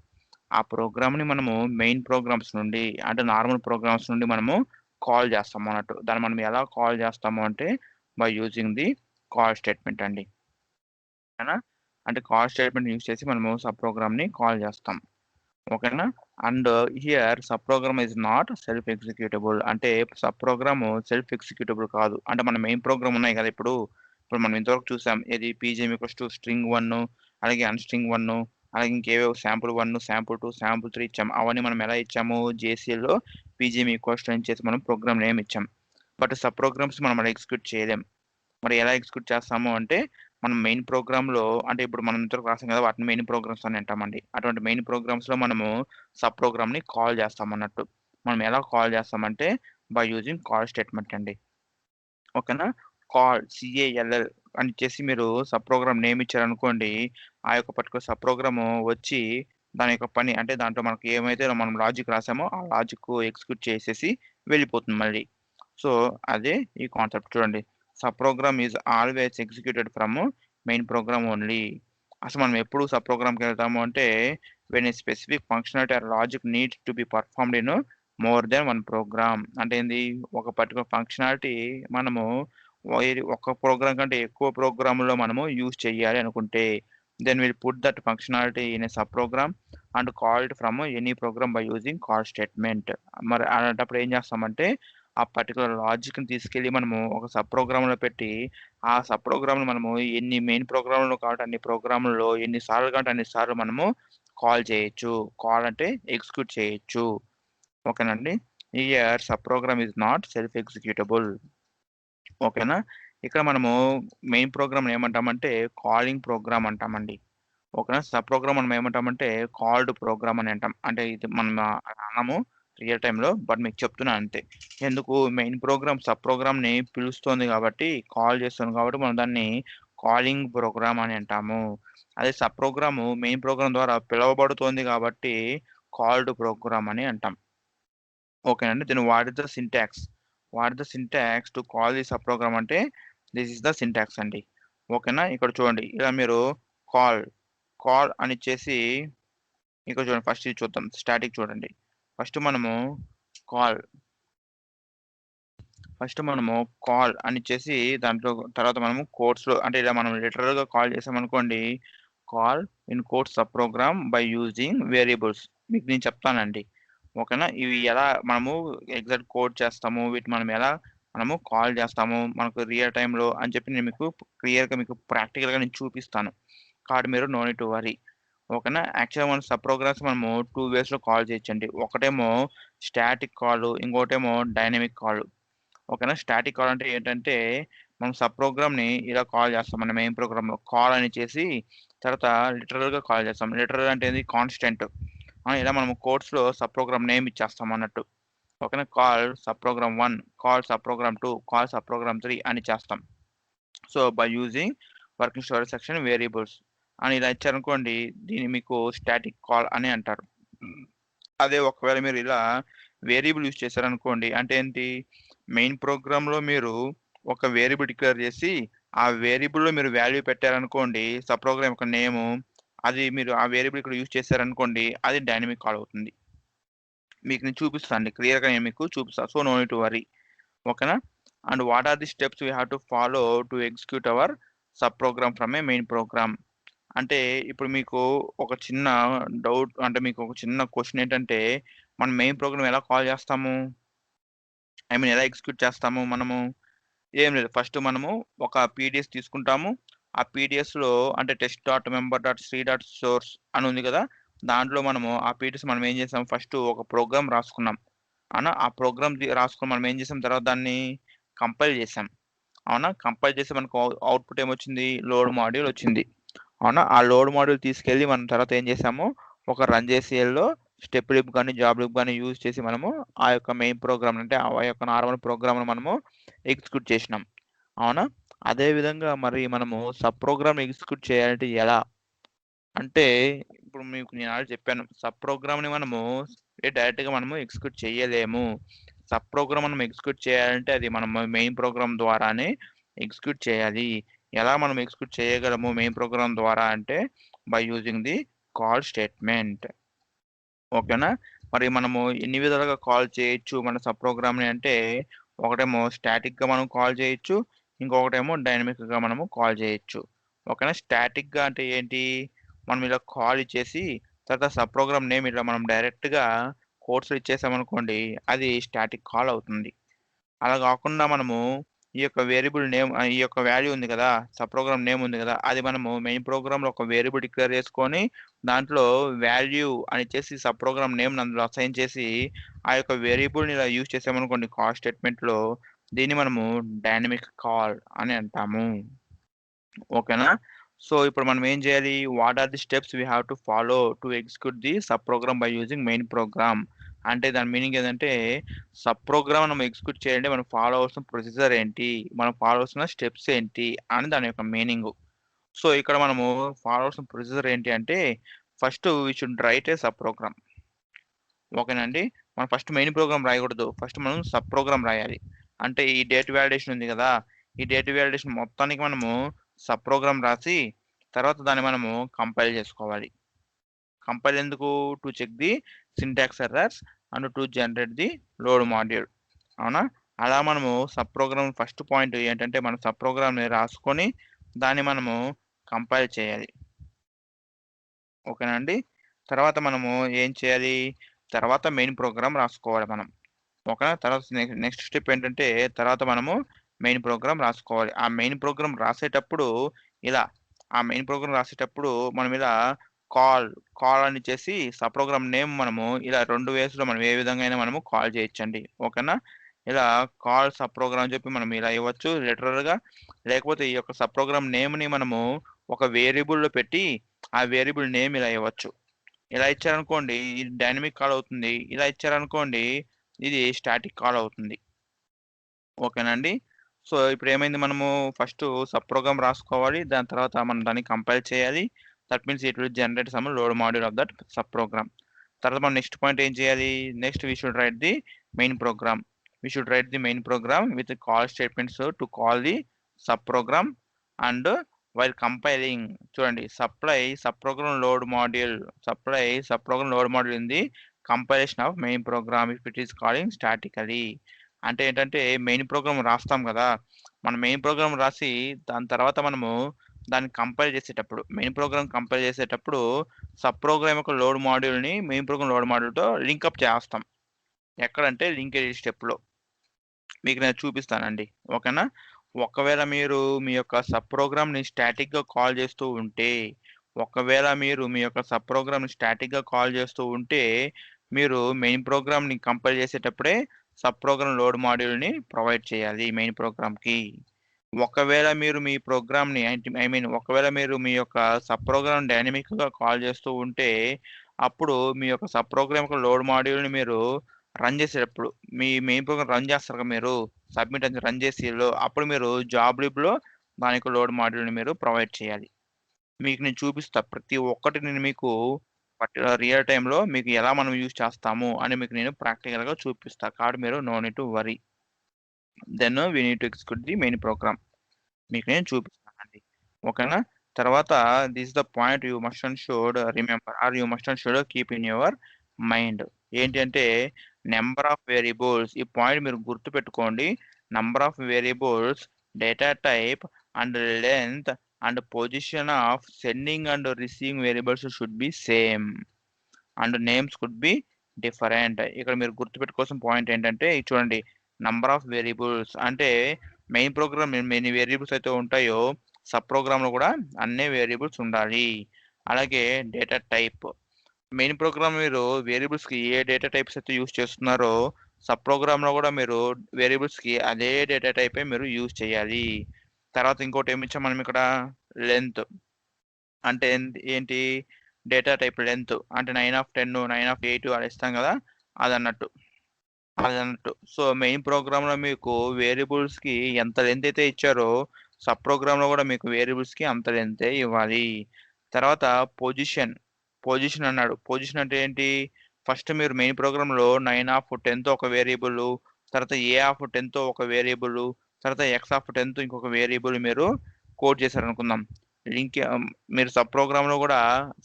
ఆ ప్రోగ్రామ్‌ని మనము మెయిన్ ప్రోగ్రామ్స్ నుండి అంటే నార్మల్ ప్రోగ్రామ్స్ నుండి మనము కాల్ చేస్తాం అన్నట్టు. దాన్ని మనం ఎలా కాల్ చేస్తాము అంటే by using the call statement అండి. ఓకేనా? అంటే కాల్ స్టేట్మెంట్ యూజ్ చేసి మనము సబ్ ప్రోగ్రామ్‌ని కాల్ చేస్తాం. ఓకేనా? And here sub program is not self executable. అంటే సబ్ ప్రోగ్రామ్ సెల్ఫ్ ఎగ్జిక్యూటబుల్ కాదు. అంటే మన మెయిన్ ప్రోగ్రామ్ ఉన్నాయి కదా! ఇప్పుడు మనం ఇంతవరకు చూసాం. ఏది పీజీఎం ఈక్వల్స్ టు స్ట్రింగ్ 1 అలాగే అన్‌స్ట్రింగ్ 1 అలాగే ఇంకేవేవో శాంపుల్ 1, శాంపుల్ 2, శాంపుల్ 3 ఇచ్చాం. అవన్నీ మనం ఎలా ఇచ్చాము? జేసీఎల్‌లో పీజీఎం ఈక్వల్స్ టు అని చేసి మనం ప్రోగ్రామ్ నేమ్ ఇచ్చాం. బట్ సబ్ ప్రోగ్రామ్స్ మనం అలా ఎగ్జిక్యూట్ చేయలేం. మరి ఎలా ఎగ్జిక్యూట్ చేస్తాము అంటే, మనం మెయిన్ ప్రోగ్రామ్‌లో అంటే ఇప్పుడు మనం ఇంతవరకు రాసాం కదా! వాటిని మెయిన్ ప్రోగ్రామ్స్ అని అంటామండి. అటువంటి మెయిన్ ప్రోగ్రామ్స్‌లో మనము సబ్ ప్రోగ్రామ్‌ని కాల్ చేస్తామన్నట్టు. మనం ఎలా కాల్ చేస్తామంటే, బై యూజింగ్ కాల్ స్టేట్మెంట్ అండి. ఓకేనా? కాల్ సీఏఎల్ఎల్ అని ఇచ్చేసి మీరు సబ్ ప్రోగ్రామ్ నేమ్ ఇచ్చారనుకోండి, ఆ యొక్క పర్టిక్యులర్ సబ్ ప్రోగ్రాము వచ్చి దాని యొక్క పని అంటే దాంట్లో మనకు ఏమైతే మనం లాజిక్ రాసామో, ఆ లాజిక్ ఎగ్జిక్యూట్ చేసేసి వెళ్ళిపోతుంది మళ్ళీ. సో, అదే ఈ కాన్సెప్ట్ చూడండి. Sub program is always executed from main program only. అసలు మనం ఎప్పుడు సబ్ ప్రోగ్రామ్‌కెళ్తాము అంటే, when a specific functionality or logic needs to be performed in more than one program. అంటే ఏంది? ఒక పర్టిక్యులర్ ఫంక్షనాలిటీ మనము ఒక ప్రోగ్రామ్ కంటే ఎక్కువ ప్రోగ్రామ్‌లో మనము యూజ్ చేయాలి అనుకుంటే, then will put that functionality in a sub program and call it from any program by using call statement. మరి అలాంటప్పుడు ఏం చేస్తామంటే, ఆ పర్టిక్యులర్ లాజిక్‌ని తీసుకెళ్ళి మనము ఒక సబ్ ప్రోగ్రామ్‌లో పెట్టి, ఆ సబ్ ప్రోగ్రామ్‌ని మనము ఎన్ని మెయిన్ ప్రోగ్రామ్‌లో కావాలంటే అన్ని ప్రోగ్రామ్‌లలో ఎన్ని సార్లు కావాలంటే అన్ని సార్లు మనము కాల్ చేయొచ్చు. కాల్ అంటే ఎగ్జిక్యూట్ చేయొచ్చు. ఓకేనండి. Here sub program is not self executable. ఓకేనా? ఇక్కడ మనము మెయిన్ ప్రోగ్రామ్‌ని ఏమంటామంటే కాలింగ్ ప్రోగ్రామ్ అంటామండి. ఓకేనా? సబ్ ప్రోగ్రామ్ మనం ఏమంటామంటే కాల్డ్ ప్రోగ్రామ్ అని అంటాం. అంటే ఇది మనం అలా అనము రియల్ టైమ్‌లో. బట్ మీకు చెప్తున్నా అంతే. ఎందుకు మెయిన్ ప్రోగ్రామ్ సబ్ ప్రోగ్రామ్‌ని పిలుస్తోంది కాబట్టి, కాల్ చేస్తుంది కాబట్టి మనం దాన్ని కాలింగ్ ప్రోగ్రామ్ అని అంటాము. అదే సబ్ ప్రోగ్రామ్ మెయిన్ ప్రోగ్రామ్ ద్వారా పిలువబడుతోంది కాబట్టి కాల్డ్ ప్రోగ్రామ్ అని అంటాం. ఓకేనండి. Then what is the syntax? What is the syntax to call the sub program అంటే దిస్ ఇస్ ద సింటాక్స్ అండి. ఓకేనా? ఇక్కడ చూడండి. ఇలా మీరు కాల్, కాల్ అనిచ్చేసి ఇక్కడ చూడండి, ఫస్ట్ ఇది చూద్దాం. స్టాటిక్ చూడండి. ఫస్ట్ మనము కాల్, ఫస్ట్ మనము కాల్ అనిచ్చేసి దాంట్లో తర్వాత మనము కోట్స్‌లో అంటే ఇలా మనం లిటరల్‌గా కాల్ చేసామనుకోండి. Call in quotes sub program by using variables. మీకు నేను చెప్తానండి. ఓకేనా? ఇవి ఎలా మనము ఎగ్జాక్ట్ కోడ్ చేస్తాము. వీటిని మనం ఎలా మనము కాల్ చేస్తాము. మనకు రియల్ టైమ్‌లో అని చెప్పి నేను మీకు క్లియర్‌గా మీకు ప్రాక్టికల్‌గా నేను చూపిస్తాను. కాబట్టి మీరు నో నీడ్ టు వర్రీ. ఓకేనా? యాక్చువల్‌గా మన సబ్ ప్రోగ్రామ్స్ మనము 2 వేస్‌లో కాల్ చేయొచ్చండి. ఒకటేమో స్టాటిక్ కాల్, ఇంకోటేమో డైనమిక్ కాల్. ఓకేనా? స్టాటిక్ కాల్ అంటే ఏంటంటే, మనం సబ్ ప్రోగ్రామ్‌ని ఇలా కాల్ చేస్తాం. మన మెయిన్ ప్రోగ్రామ్‌లో కాల్ అని చేసి తర్వాత లిటరల్‌గా కాల్ చేస్తాం. లిటరల్ అంటే ఏంది? కాన్స్టెంట్. ఇలా మనము కోడ్స్‌లో సబ్ ప్రోగ్రామ్ నేమ్ ఇచ్చేస్తాం అన్నట్టు. ఓకేనా? Call sub program 1, call sub program 2, call sub program 3 అని చేస్తాం. So, by using working storage section variables అని ఇలా ఇచ్చారనుకోండి, దీన్ని మీకు స్టాటిక్ కాల్ అని అంటారు. అదే ఒకవేళ మీరు ఇలా వేరియబుల్ యూజ్ చేశారనుకోండి, అంటే ఏంటి? మెయిన్ ప్రోగ్రామ్‌లో మీరు ఒక వేరియబుల్ డిక్లేర్ చేసి, ఆ వేరియబుల్‌లో మీరు వాల్యూ పెట్టారనుకోండి, సబ్ ప్రోగ్రామ్ యొక్క నేము, అది మీరు ఆ వేరియబుల్ ఇక్కడ యూజ్ చేశారనుకోండి, అది డైనమిక్ కాల్ అవుతుంది. మీకు నేను చూపిస్తా అండి. క్లియర్‌గా నేను మీకు చూపిస్తా. So, no need to worry. ఓకేనా? And what are the steps we have to follow to execute our sub program from a main program. అంటే ఇప్పుడు మీకు ఒక చిన్న డౌట్ అంటే మీకు ఒక చిన్న క్వెషన్ ఏంటంటే, మనం మెయిన్ ప్రోగ్రామ్ ఎలా కాల్ చేస్తాము? ఐ మీన్ ఎలా ఎగ్జిక్యూట్ చేస్తాము మనము? ఏం లేదు. ఫస్ట్ మనము ఒక పీడీఎస్ తీసుకుంటాము. ఆ పీడీఎస్‌లో అంటే test dot member dot C dot source అని ఉంది కదా! దాంట్లో మనము ఆ పీటీఎస్ మనం ఏం చేసాం ఫస్ట్ ఒక ప్రోగ్రామ్ రాసుకున్నాం. అవునా? ఆ ప్రోగ్రామ్ రాసుకొని మనం ఏం చేసాం తర్వాత దాన్ని కంపైల్ చేసాం. అవునా? కంపైల్ చేసి మనకు అవుట్‌పుట్ ఏమొచ్చింది? లోడ్ మాడ్యూల్ వచ్చింది. అవునా? ఆ లోడ్ మాడ్యూల్ తీసుకెళ్ళి మనం తర్వాత ఏం చేసాము? ఒక రన్ జేసీఎల్‌లో స్టెప్ లిప్ గాని, జాబ్ లిప్ గాని యూజ్ చేసి మనము ఆ యొక్క మెయిన్ ప్రోగ్రామ్ అంటే ఆ యొక్క నార్మల్ ప్రోగ్రామ్‌ను మనము ఎగ్జిక్యూట్ చేసినాం. అవునా? అదే విధంగా మరి మనము సబ్ ప్రోగ్రామ్‌ని ఎగ్జిక్యూట్ చేయాలంటే ఎలా? అంటే ఇప్పుడు మీకు నేను ఆల్రెడీ చెప్పాను. సబ్ ప్రోగ్రామ్‌ని మనము డైరెక్ట్‌గా మనము ఎగ్జిక్యూట్ చేయలేము. సబ్ ప్రోగ్రామ్ మనం ఎగ్జిక్యూట్ చేయాలంటే అది మనం మెయిన్ ప్రోగ్రామ్ ద్వారానే ఎగ్జిక్యూట్ చేయాలి. ఎలా మనం ఎగ్జిక్యూట్ చేయగలము మెయిన్ ప్రోగ్రామ్ ద్వారా అంటే by using the call statement. ఓకేనా? మరి మనము ఎన్ని విధాలుగా కాల్ చేయొచ్చు మన సబ్ ప్రోగ్రామ్‌ని అంటే ఒకటేమో స్టాటిక్‌గా మనం కాల్ చేయొచ్చు. ఇంకొకటేమో డైనమిక్‌గా మనము కాల్ చేయొచ్చు. ఓకేనా? స్టాటిక్‌గా అంటే ఏంటి? మనం ఇలా కాల్ ఇచ్చేసి తర్వాత సబ్ ప్రోగ్రామ్ నేమ్ ఇలా మనం డైరెక్ట్‌గా కోట్స్‌లో ఇచ్చేసామనుకోండి అది స్టాటిక్ కాల్ అవుతుంది. అలా గాకుండా మనము ఈ యొక్క వేరియబుల్ నేమ్ ఈ యొక్క వాల్యూ ఉంది గదా! సబ్ ప్రోగ్రామ్ నేమ్ ఉంది గదా! అది మనము మెయిన్ ప్రోగ్రామ్‌లో ఒక వేరియబుల్ డిక్లేర్ చేసుకొని, దాంట్లో వాల్యూ అని ఇచ్చేసి సబ్ ప్రోగ్రామ్ నేమ్‌ని అందులో అసైన్ చేసి, ఆ యొక్క వేరియబుల్‌ని ఇలా యూజ్ చేసామనుకోండి కాల్ స్టేట్‌మెంట్‌లో, దీన్ని మనము డైనమిక్ కాల్ అని అంటాము. ఓకేనా? సో, ఇప్పుడు మనం ఏం జేయాలి? What are the steps we have to follow to execute the sub program by using main program. అంటే దాని మీనింగ్ ఏదంటే, సబ్ ప్రోగ్రామ్ మనం ఎగ్జిక్యూట్ చేయాలంటే మనం ఫాలో అవ్వాల్సిన ప్రొసీజర్ ఏంటి? మనం ఫాలో అవ్వాల్సిన స్టెప్స్ ఏంటి? అని దాని యొక్క మీనింగు. సో, ఇక్కడ మనము ఫాలో అవ్వాల్సిన ప్రొసీజర్ ఏంటి అంటే, first we should write a sub program. ఓకేనా అండి? మనం ఫస్ట్ మెయిన్ ప్రోగ్రామ్ రాయకూడదు. ఫస్ట్ మనం సబ్ ప్రోగ్రామ్ రాయాలి. అంటే ఈ డేట్ వాలిడేషన్ ఉంది గదా! ఈ డేట్ వాలిడేషన్ మొత్తానికి మనము సబ్ ప్రోగ్రామ్ రాసి, తర్వాత దాన్ని మనము కంపైల్ జేసుకోవాలి. కంపైల్ ఎందుకు? To check the syntax errors and to generate the load module. అవునా? అలా మనము సబ్ ప్రోగ్రామ్ ఫస్ట్ పాయింట్ ఏంటంటే, మనం సబ్ ప్రోగ్రామ్‌ని రాసుకొని, దాన్ని మనము కంపైల్ చేయాలి. ఓకేనా అండి? తర్వాత మనము ఏం చేయాలి? తర్వాత మెయిన్ ప్రోగ్రామ్ రాసుకోవాలి మనం. ఓకేనా? తర్వాత నెక్స్ట్ స్టెప్ ఏంటంటే, తర్వాత మనము మెయిన్ ప్రోగ్రామ్ రాసుకోవాలి. ఆ మెయిన్ ప్రోగ్రామ్ రాసేటప్పుడు ఇలా, ఆ మెయిన్ ప్రోగ్రామ్ రాసేటప్పుడు మనం ఇలా కాల్, కాల్ అని ఇచ్చేసి సబ్ ప్రోగ్రామ్ నేమ్ మనము ఇలా 2 వేస్‌లో మనం ఏ విధంగా అయినా మనము కాల్ చేయొచ్చండి. ఓకేనా? ఇలా కాల్ సబ్ ప్రోగ్రామ్ అని చెప్పి మనం ఇలా ఇవ్వచ్చు లిటరల్‌గా. లేకపోతే ఈ యొక్క సబ్ ప్రోగ్రామ్ నేమ్‌ని మనము ఒక వేరియబుల్‌లో పెట్టి, ఆ వేరియబుల్ నేమ్ ఇలా ఇవ్వచ్చు. ఇలా ఇచ్చారనుకోండి ఇది డైనమిక్ కాల్ అవుతుంది. ఇలా ఇచ్చారనుకోండి ఇది స్టాటిక్ కాల్ అవుతుంది. ఓకేనా అండి? సో, ఇప్పుడేమైంది మనము ఫస్టు సబ్ ప్రోగ్రామ్ రాసుకోవాలి. దాని తర్వాత మనం దాన్ని కంపైల్ చేయాలి. That means it will generate some load module of that sub program. తర్వాత మనం నెక్స్ట్ పాయింట్ ఏం చేయాలి? Next we should write the main program. We should write the main program with call statements to call the sub program and while compiling చూడండి sub program load module sub program load module in the compilation of main program if it is calling statically. అంటే ఏంటంటే మెయిన్ ప్రోగ్రామ్ రాస్తాం గదా! మనం మెయిన్ ప్రోగ్రామ్ రాసి దాని తర్వాత మనము దాన్ని కంపైల్ చేసేటప్పుడు మెయిన్ ప్రోగ్రామ్ కంపైల్ చేసేటప్పుడు సబ్ ప్రోగ్రామ్ యొక్క లోడ్ మాడ్యూల్‌ని మెయిన్ ప్రోగ్రామ్ లోడ్ మాడ్యూల్‌తో లింకప్ చేస్తాం. ఎక్కడంటే లింకేజ్ స్టెప్‌లో. మీకు నేను చూపిస్తానండి. ఓకేనా? ఒకవేళ మీరు మీ యొక్క సబ్ ప్రోగ్రామ్‌ని స్టాటిక్‌గా కాల్ చేస్తూ ఉంటే, ఒకవేళ మీరు మీ యొక్క సబ్ ప్రోగ్రామ్‌ని స్టాటిక్‌గా కాల్ చేస్తూ ఉంటే, మీరు మెయిన్ ప్రోగ్రామ్‌ని కంపైల్ చేసేటప్పుడే సబ్ ప్రోగ్రామ్ లోడ్ మాడ్యూల్‌ని ప్రొవైడ్ చేయాలి మెయిన్ ప్రోగ్రామ్‌కి. ఒకవేళ మీరు మీ ప్రోగ్రామ్‌ని ఐ మీన్ ఒకవేళ మీరు మీ యొక్క సబ్ ప్రోగ్రామ్ డైనమిక్‌గా కాల్ చేస్తూ ఉంటే, అప్పుడు మీ యొక్క సబ్ ప్రోగ్రామ్ యొక్క లోడ్ మాడ్యూల్‌ని మీరు రన్ చేసేటప్పుడు, మీ మెయిన్ ప్రోగ్రామ్ రన్ చేస్తారు కదా మీరు, సబ్మిట్ అని రన్ చేసిలో, అప్పుడు మీరు జాబ్ లిబ్‌లో దాని యొక్క లోడ్ మాడ్యూల్‌ని మీరు ప్రొవైడ్ చేయాలి. మీకు నేను చూపిస్తా. ప్రతి ఒక్కటి నేను మీకు రియల్ టైమ్‌లో మీకు ఎలా మనం యూజ్ చేస్తాము అని మీకు నేను ప్రాక్టికల్‌గా చూపిస్తా. కాబట్టి మీరు no need to worry. Then we need to execute the main program. మీకు నేను చూపిస్తానండి. ఓకేనా? తర్వాత this is the point you must and should remember or you must and should keep in your mind. ఏంటి అంటే నంబర్ ఆఫ్ వేరియబుల్స్ ఈ పాయింట్ మీరు గుర్తుపెట్టుకోండి. Number of variables, data type and length and position of sending and receiving variables should be same and names could be different. ఇక్కడ మీరు గుర్తుపెట్టుకోవాల్సిన పాయింట్ ఏంటంటే ఇది చూడండి. నంబర్ ఆఫ్ వేరియబుల్స్ అంటే మెయిన్ ప్రోగ్రామ్ ఎన్ని వేరియబుల్స్ అయితే ఉంటాయో సబ్ ప్రోగ్రామ్‌లో కూడా అన్నే వేరియబుల్స్ ఉండాలి. అలాగే డేటా టైప్. మెయిన్ ప్రోగ్రామ్ మీరు వేరియబుల్స్‌కి ఏ డేటా టైప్స్ అయితే యూజ్ చేస్తున్నారో, సబ్ ప్రోగ్రామ్‌లో కూడా మీరు వేరియబుల్స్‌కి అదే డేటా టైపే మీరు యూజ్ చేయాలి. తర్వాత ఇంకోటి ఏమి ఇచ్చాం మనం ఇక్కడ లెంత్. అంటే ఏంటి డేటా టైప్ లెంత్ అంటే 9/10, 9/8 అలా ఇస్తాం కదా! అదన్నట్టు. అదన్నట్టు. సో, మెయిన్ ప్రోగ్రామ్‌లో మీకు వేరియబుల్స్‌కి ఎంత లెంత్ అయితే ఇచ్చారో, సబ్ ప్రోగ్రామ్‌లో కూడా మీకు వేరియబుల్స్‌కి అంత లెంతే ఇవ్వాలి. తర్వాత పొజిషన్. పొజిషన్ అన్నాడు. పొజిషన్ అంటే ఏంటి? ఫస్ట్ మీరు మెయిన్ ప్రోగ్రామ్‌లో 9/10 ఒక వేరియబులు, తర్వాత A/10 ఒక వేరియబులు, తర్వాత X/10 ఇంకొక వేరియబుల్ మీరు కోడ్ చేశారనుకుందాం. మీరు సబ్ ప్రోగ్రామ్‌లో కూడా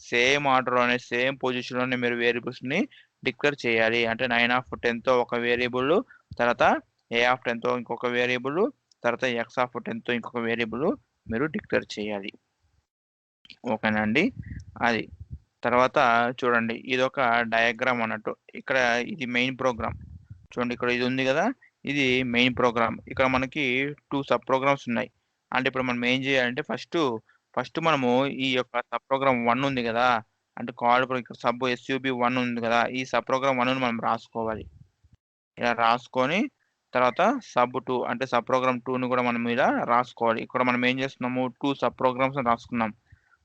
సేమ్ ఆర్డర్‌లోనే, సేమ్ పొజిషన్‌లోనే మీరు వేరియబుల్స్‌ని డిక్లేర్ చేయాలి. అంటే 9/10 ఒక వేరియబుల్, తర్వాత A/10 ఇంకొక వేరియబుల్, తర్వాత X/10 ఇంకొక వేరియబుల్ మీరు డిక్లేర్ చేయాలి. ఓకేనా అండి? అది. తర్వాత చూడండి ఇదొక డయాగ్రామ్ అన్నట్టు. ఇక్కడ ఇది మెయిన్ ప్రోగ్రామ్. చూడండి ఇక్కడ ఇది ఉంది గదా! ఇది మెయిన్ ప్రోగ్రామ్. ఇక్కడ మనకి 2 సబ్ ప్రోగ్రామ్స్ ఉన్నాయి. అంటే ఇప్పుడు మనం ఏం చేయాలంటే ఫస్ట్ మనము ఈ యొక్క సబ్ ప్రోగ్రామ్ 1 ఉంది గదా! అంటే కాల్ ఇక్కడ SUB1 ఉంది గదా! ఈ సబ్ ప్రోగ్రామ్ 1ని మనం రాసుకోవాలి. ఇలా రాసుకొని తర్వాత సబ్ 2 అంటే సబ్ ప్రోగ్రామ్ 2ని కూడా మనం ఇలా రాసుకోవాలి. ఇక్కడ మనం ఏం చేస్తున్నాము 2 సబ్ ప్రోగ్రామ్స్‌ని రాసుకున్నాం.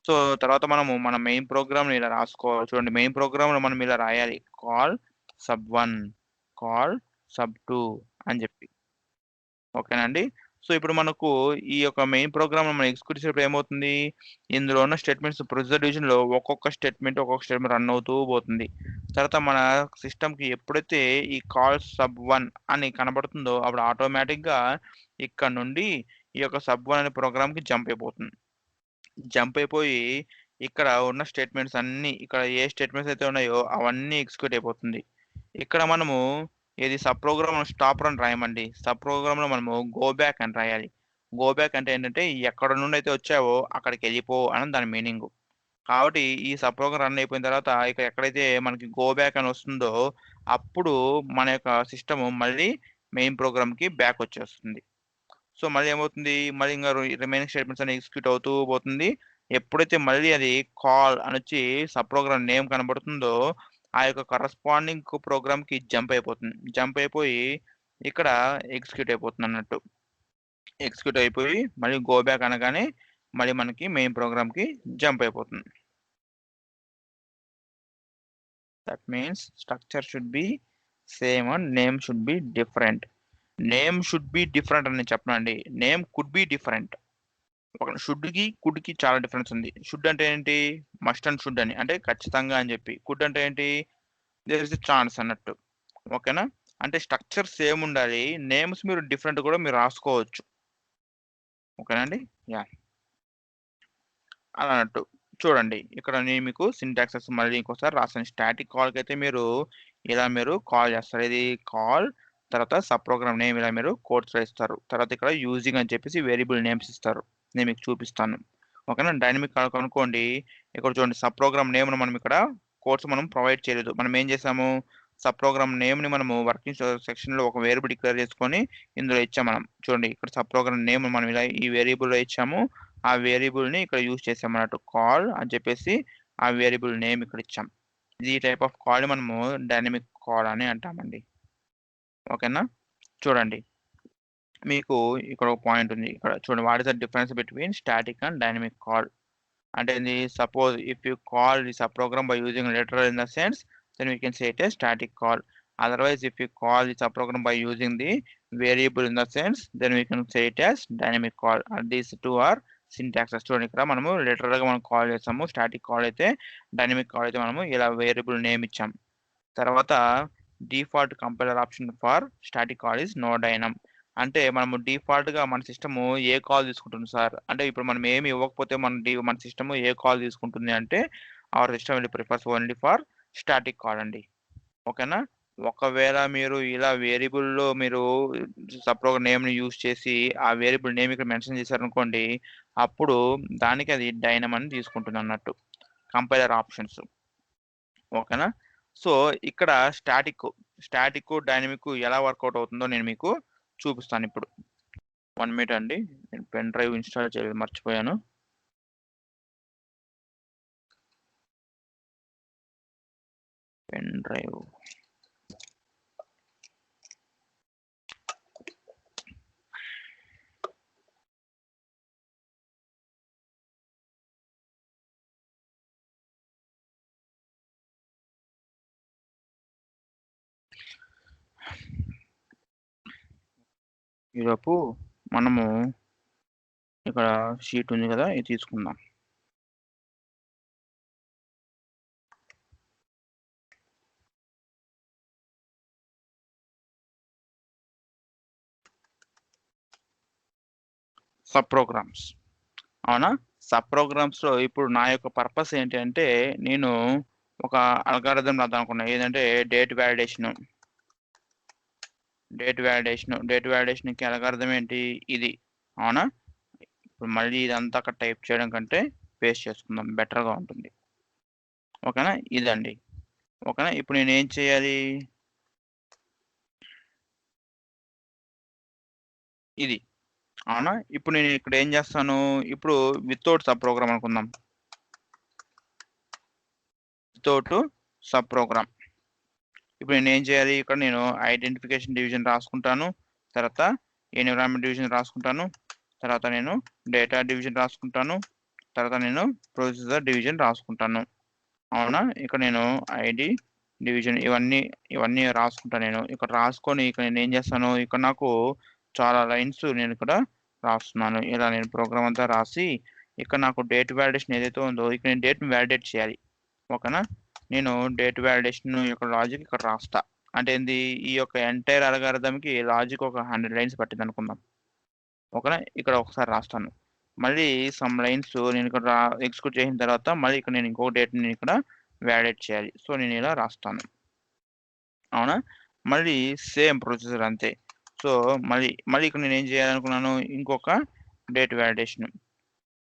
సో, తర్వాత మనము మన మెయిన్ ప్రోగ్రామ్‌ని ఇలా రాసుకోవాలి. చూడండి మెయిన్ ప్రోగ్రామ్‌లో మనం ఇలా రాయాలి. కాల్ సబ్1, కాల్ సబ్2 అని జెప్పి. ఓకేనా అండి? సో, ఇప్పుడు మనకు ఈ యొక్క మెయిన్ ప్రోగ్రామ్‌లో మనం ఎగ్జిక్యూట్ చేసేటప్పుడు ఏమవుతుంది? ఇందులో ఉన్న స్టేట్మెంట్స్ ప్రొసీజర్ డివిజన్‌లో ఒక్కొక్క స్టేట్మెంట్ రన్ అవుతూ పోతుంది. తర్వాత మన సిస్టమ్‌కి ఎప్పుడైతే ఈ కాల్ సబ్1 అని కనబడుతుందో అప్పుడు ఆటోమేటిక్‌గా ఇక్కడ నుండి ఈ యొక్క సబ్1 అనే ప్రోగ్రామ్‌కి జంప్ అయిపోతుంది. జంప్ అయిపోయి ఇక్కడ ఉన్న స్టేట్మెంట్స్ అన్నీ ఇక్కడ ఏ స్టేట్మెంట్స్ అయితే ఉన్నాయో అవన్నీ ఎగ్జిక్యూట్ అయిపోతుంది. ఇక్కడ మనము ఏది సబ్ ప్రోగ్రామ్‌లో స్టాప్ రన్ రాయమండి. సబ్ ప్రోగ్రామ్‌లో మనము గో బ్యాక్ అని రాయాలి. గో బ్యాక్ అంటే ఏంటంటే ఎక్కడ నుండి అయితే వచ్చావో అక్కడికెళ్ళిపో అని దాని మీనింగు. కాబట్టి ఈ సబ్ ప్రోగ్రామ్ రన్ అయిపోయిన తర్వాత ఇక ఎక్కడైతే మనకి గో బ్యాక్ అని వస్తుందో అప్పుడు మన యొక్క సిస్టమ్ మళ్ళీ మెయిన్ ప్రోగ్రామ్‌కి బ్యాక్ వచ్చేస్తుంది. సో, మళ్ళీ ఏమవుతుంది? మళ్ళీ ఇంగ రిమైనింగ్ స్టేట్మెంట్స్ అన్ని ఎగ్జిక్యూట్ అవుతూ పోతుంది. ఎప్పుడైతే మళ్ళీ అది కాల్ అనొచ్చి సబ్ ప్రోగ్రామ్ నేమ్ కనబడుతుందో, ఆ యొక్క కరస్పాండింగ్ ప్రోగ్రామ్‌కి జంప్ అయిపోతుంది. జంప్ అయిపోయి ఇక్కడ ఎగ్జిక్యూట్ అయిపోతుందన్నట్టు. ఎగ్జిక్యూట్ అయిపోయి మళ్ళీ గో బ్యాక్ అనగానే మళ్ళీ మనకి మెయిన్ ప్రోగ్రామ్‌కి జంప్ అయిపోతుంది. That means structure should be same and name should be different. Name should be different అని నేను చెప్పనండి. Name could be different. షుడ్‌కి, కుడ్‌కి చాలా డిఫరెన్స్ ఉంది. షుడ్ అంటే ఏంటి? మస్ట్ అండ్ షుడ్ అని. అంటే ఖచ్చితంగా అని జెప్పి. కుడ్ అంటే ఏంటి? దేర్ ఇస్ ఎ ఛాన్స్ అన్నట్టు. ఓకేనా? అంటే స్ట్రక్చర్ సేమ్ ఉండాలి. నేమ్స్ మీరు డిఫరెంట్ గూడా మీరు రాసుకోవచ్చు. ఓకేనా అండి? యాహ్! అలా అన్నట్టు. చూడండి ఇక్కడ నేను మీకు సింటాక్సెస్ మళ్ళీ ఇంకోసారి రాసాను. స్టాటిక్ కాల్‌కైతే ఇలా మీరు కాల్ చేస్తారు. ఇది కాల్ తర్వాత సబ్ ప్రోగ్రామ్ నేమ్ ఇలా మీరు కోట్స్‌లో ఇస్తారు. తర్వాత ఇక్కడ యూజింగ్ అని చెప్పేసి వేరియబుల్ నేమ్స్ ఇస్తారు. నేను మీకు చూపిస్తాను. ఓకేనా? డైనమిక్ కాల్ కనుక్కోండి. ఇక్కడ చూడండి సబ్ ప్రోగ్రామ్ నేమ్‌ను మనం ఇక్కడ కోట్స్ మనం ప్రొవైడ్ చేయలేదు. మనం ఏం చేసాము? సబ్ ప్రోగ్రామ్ నేమ్‌ని మనము వర్కింగ్ సెక్షన్‌లో ఒక వేరియబుల్ డిక్లేర్ చేసుకొని ఇందులో ఇచ్చాం మనం. చూడండి ఇక్కడ సబ్ ప్రోగ్రామ్ నేమ్ మనం ఇలా ఈ వేరియబుల్‌లో ఇచ్చాము. ఆ వేరియబుల్‌ని ఇక్కడ యూజ్ చేసామన్నట్టు. కాల్ అని చెప్పేసి ఆ వేరియబుల్ నేమ్ ఇక్కడ ఇచ్చాం. ఈ టైప్ ఆఫ్ కాల్‌ని మనము డైనమిక్ కాల్ అని అంటామండి. ఓకేనా? చూడండి. మీకు ఇక్కడ ఒక పాయింట్ ఉంది. ఇక్కడ చూడండి what is the difference between static and dynamic call? అంటే ఏంది? Suppose if you call the sub program by using literal in the sense, then we can say it as static call. Otherwise, if you call the subprogram by using the variable in the sense, then we can say it as dynamic call. And these two are syntaxes. చూడండి ఇక్కడ మనము లిటరల్‌గా మనం కాల్ చేసాము. స్టాటిక్ కాల్ అయితే, డైనమిక్ కాల్ అయితే మనము ఇలా వేరియబుల్ నేమ్ ఇచ్చాం. తర్వాత default compiler option for static call is no dynam. అంటే మనము డిఫాల్ట్‌గా మన సిస్టము ఏ కాల్ తీసుకుంటుంది సార్? అంటే ఇప్పుడు మనం ఏమి ఇవ్వకపోతే మన సిస్టము ఏ కాల్ తీసుకుంటుంది అంటే, hour system will prefers only for static call అండి. ఓకేనా? ఒకవేళ మీరు ఇలా వేరియబుల్‌లో మీరు సపోజ్ నేమ్‌ని యూజ్ చేసి, ఆ వేరియబుల్ నేమ్ ఇక్కడ మెన్షన్ చేశారనుకోండి, అప్పుడు దానికి అది డైనమ్ అని తీసుకుంటుందన్నట్టు. Compiler options. ఓకేనా? సో, ఇక్కడ స్టాటిక్కు, డైనమిక్కు ఎలా వర్కౌట్ అవుతుందో నేను మీకు చూపిస్తానిప్పుడు. 1 మినిట్ అండి. నేను పెన్ డ్రైవ్ ఇన్‌స్టాల్ చేయలేదు మర్చిపోయాను. Pen drive. ఈలోపు మనము ఇక్కడ షీట్ ఉంది కదా, ఇది తీసుకుందాం. Sub programmes. అవునా? సబ్ ప్రోగ్రామ్స్లో ఇప్పుడు నా యొక్క పర్పస్ ఏంటి అంటే, నేను ఒక అల్గారిథం రాద్దాం అనుకున్నా. ఏదంటే డేట్ వ్యాలిడేషన్కి అల్గారిథం ఏంటి? ఇది. అవునా? ఇప్పుడు మళ్ళీ ఇదంతా అక్కడ టైప్ చేయడం కంటే పేస్ట్ చేసుకుందాం, బెటర్గా ఉంటుంది. ఓకేనా? ఇదండి. ఓకేనా? ఇప్పుడు నేను ఏం చేయాలి? ఇది. అవునా? ఇప్పుడు నేను ఇక్కడ ఏం చేస్తాను? ఇప్పుడు వితౌట్ సబ్ ప్రోగ్రామ్ అనుకుందాం. Without sub program. ఇప్పుడు నేను ఏం చేయాలి? ఇక్కడ నేను ఐడెంటిఫికేషన్ డివిజన్ రాసుకుంటాను, తర్వాత ఎన్విరాన్మెంట్ డివిజన్ రాసుకుంటాను, తర్వాత నేను డేటా డివిజన్ రాసుకుంటాను, తర్వాత నేను ప్రొసీజర్ డివిజన్ రాసుకుంటాను. అవునా? ఇక్కడ నేను ఐడి డివిజన్ ఇవన్నీ రాసుకుంటాను. నేను ఇక్కడ రాసుకొని ఇక్కడ నేను ఏం చేస్తాను? ఇక్కడ నాకు చాలా లైన్స్ నేను ఇక్కడ రాస్తున్నాను. ఇలా నేను ప్రోగ్రామ్ అంతా రాసి ఇక్కడ నాకు డేట్ వ్యాలిడేషన్ ఏదైతే ఉందో ఇక్కడ నేను డేట్ని వ్యాలిడేట్ చేయాలి. ఓకేనా? నేను డేట్ వ్యాలిడేషన్ యొక్క లాజిక్ ఇక్కడ రాస్తా. అంటే ఏంది? ఈ యొక్క ఎంటైర్ అల్గారిథంకి లాజిక్ ఒక 100 లైన్స్ పట్టింది అనుకుందాం. ఓకేనా? ఇక్కడ ఒకసారి రాస్తాను. మళ్ళీ సమ్ లైన్స్ నేను ఇక్కడ ఎగ్జిక్యూట్ చేసిన తర్వాత మళ్ళీ ఇక్కడ నేను ఇంకో డేట్ని ఇక్కడ వ్యాలిడేట్ చేయాలి. సో నేను ఇలా రాస్తాను. అవునా? మళ్ళీ సేమ్ ప్రొసీజర్ అంతే. సో మళ్ళీ ఇక్కడ నేను ఏం చేయాలనుకున్నాను? ఇంకొక డేట్ వ్యాలిడేషన్.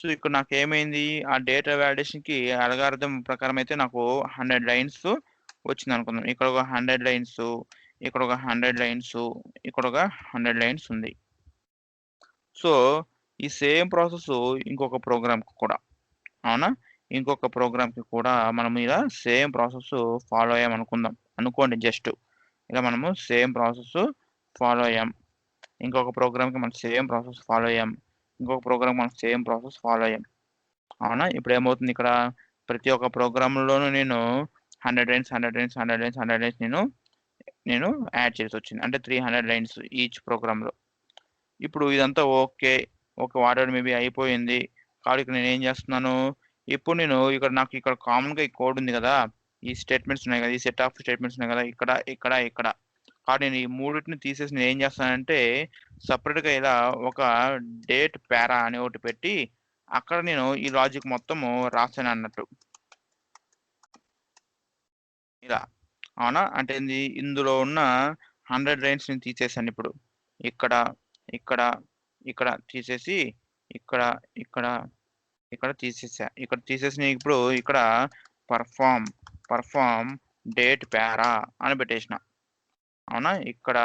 సో ఇక్కడ నాకు ఏమైంది? ఆ డేటా వ్యాలిడేషన్కి అల్గారిథం ప్రకారం అయితే నాకు 100 లైన్స్ వచ్చింది అనుకుందాం. ఇక్కడ ఒక 100 లైన్స్, ఇక్కడ ఒక 100 లైన్స్, ఇక్కడ ఒక 100 లైన్స్ ఉంది. సో ఈ సేమ్ ప్రాసెస్ ఇంకొక ప్రోగ్రామ్కి కూడా. అవునా? ఇంకొక ప్రోగ్రామ్కి కూడా మనం ఇలా సేమ్ ప్రాసెస్ ఫాలో అనుకోండి. జస్ట్ ఇలా మనము సేమ్ ప్రాసెస్ ఫాలో అయ్యాం. ఇంకొక ప్రోగ్రామ్కి మనం సేమ్ ప్రాసెస్ ఫాలో అయ్యాం. ఇంకొక ప్రోగ్రామ్ మనం సేమ్ ప్రాసెస్ ఫాలో అయ్యాం. అవునా? ఇప్పుడు ఏమవుతుంది? ఇక్కడ ప్రతి ఒక్క ప్రోగ్రామ్లోనూ నేను 100 లైన్స్ నేను యాడ్ చేసి వచ్చింది. అంటే 300 లైన్స్ ఈచ్ ప్రోగ్రామ్లో. ఇప్పుడు ఇదంతా ఓకే వాటర్ మేబీ అయిపోయింది. కాబట్టి ఇక్కడ నేను ఏం చేస్తున్నాను? ఇప్పుడు నేను నాకు ఇక్కడ కామన్గా ఈ కోడ్ ఉంది కదా, ఈ స్టేట్మెంట్స్ ఉన్నాయి కదా, ఈ సెట్ ఆఫ్ స్టేట్మెంట్స్ ఉన్నాయి కదా, ఇక్కడ. కాబట్టి నేను ఈ మూడింటిని తీసేసి నేను ఏం చేస్తానంటే సపరేట్గా ఇలా ఒక డేట్ పారా అని ఒకటి పెట్టి అక్కడ నేను ఈ లాజిక్ మొత్తము రాసాను అన్నట్టు. ఇలా. అవునా? అంటే ఇందులో ఉన్న 100 లైన్స్ నేను తీసేసాను. ఇప్పుడు ఇక్కడ తీసేసి ఇక్కడ తీసేసా. ఇక్కడ తీసేసి ఇప్పుడు ఇక్కడ పర్ఫామ్ డేట్ పారా అని పెట్టేసిన. అవునా? ఇక్కడ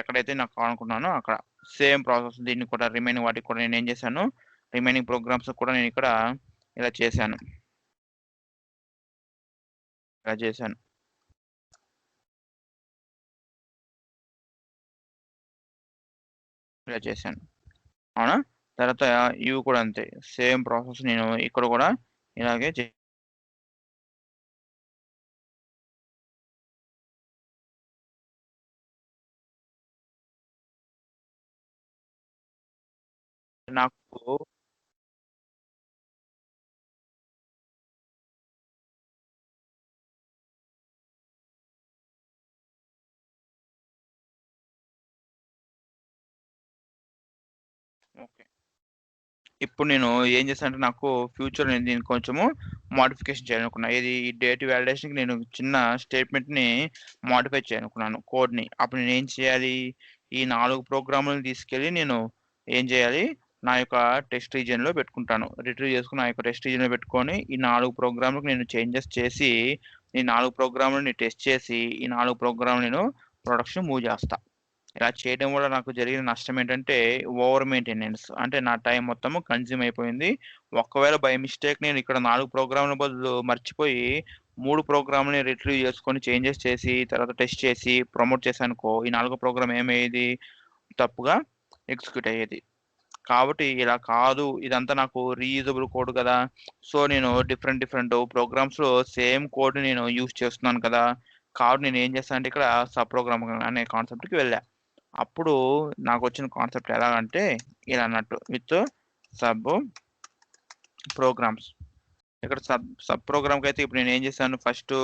ఎక్కడైతే నాకు కావాలనుకున్నానో అక్కడ సేమ్ ప్రాసెస్. దీన్ని కూడా రిమైనింగ్ వాటికి కూడా నేను ఏం చేశాను? రిమైనింగ్ ప్రోగ్రామ్స్ కూడా నేను ఇక్కడ ఇలా చేశాను. అవునా? తర్వాత ఇవి కూడా అంతే. సేమ్ ప్రాసెస్ నేను ఇక్కడ కూడా ఇలాగే నాకు ఓకే. ఇప్పుడు నేను ఏం చేశానంటే నాకు ఫ్యూచర్ నేను దీన్ని కొంచెము మోడిఫికేషన్ చేయాలనుకున్నా. ఏది? ఈ డేట్ వ్యాలిడేషన్కి నేను చిన్న స్టేట్మెంట్ని మోడిఫై చేయాలనుకున్నాను, కోడ్ని. అప్పుడు నేను ఏం చేయాలి? ఈ 4 ప్రోగ్రాములను తీసుకెళ్ళి నేను ఏం చేయాలి? నా యొక్క టెస్ట్ రీజియన్లో పెట్టుకుంటాను. రిట్రీవ్ చేసుకుని నా యొక్క టెస్ట్ రీజియన్లో పెట్టుకొని ఈ 4 ప్రోగ్రాములకు నేను చేంజెస్ చేసి ఈ 4 ప్రోగ్రాములని టెస్ట్ చేసి ఈ 4 ప్రోగ్రాములు నేను ప్రొడక్షన్ మూవ్ చేస్తా. ఇలా చేయడం వల్ల నాకు జరిగిన నష్టం ఏంటంటే ఓవర్ మెయింటెనెన్స్. అంటే నా టైం మొత్తము కన్జ్యూమ్ అయిపోయింది. ఒకవేళ బై మిస్టేక్ నేను ఇక్కడ 4 ప్రోగ్రాముల బదులు మర్చిపోయి 3 ప్రోగ్రామ్‌ని రిట్రీవ్ చేసుకొని చేంజెస్ చేసి, తర్వాత టెస్ట్ చేసి, ప్రమోట్ చేశాననుకో, ఈ 4 ప్రోగ్రామ్ ఏమయ్యేది? తప్పుగా ఎగ్జిక్యూట్ అయ్యేది. కాబట్టి ఇలా కాదు. ఇదంతా నాకు రీయూజబుల్ కోడ్ కదా! సో, నేను డిఫరెంట్ ప్రోగ్రామ్స్‌లో సేమ్ కోడ్‌ని నేను యూజ్ చేస్తున్నాను కదా! కాబట్టి నేనేం చేశానంటే ఇక్కడ సబ్ ప్రోగ్రామ్ అనే కాన్సెప్ట్‌కి వెళ్ళా. అప్పుడు నాకొచ్చిన కాన్సెప్ట్ ఎలాగంటే ఇలా అన్నట్టు విత్ సబ్ ప్రోగ్రామ్స్. ఇక్కడ సబ్ ప్రోగ్రామ్‌కైతే ఇప్పుడు నేనేం చేశాను ఫస్టు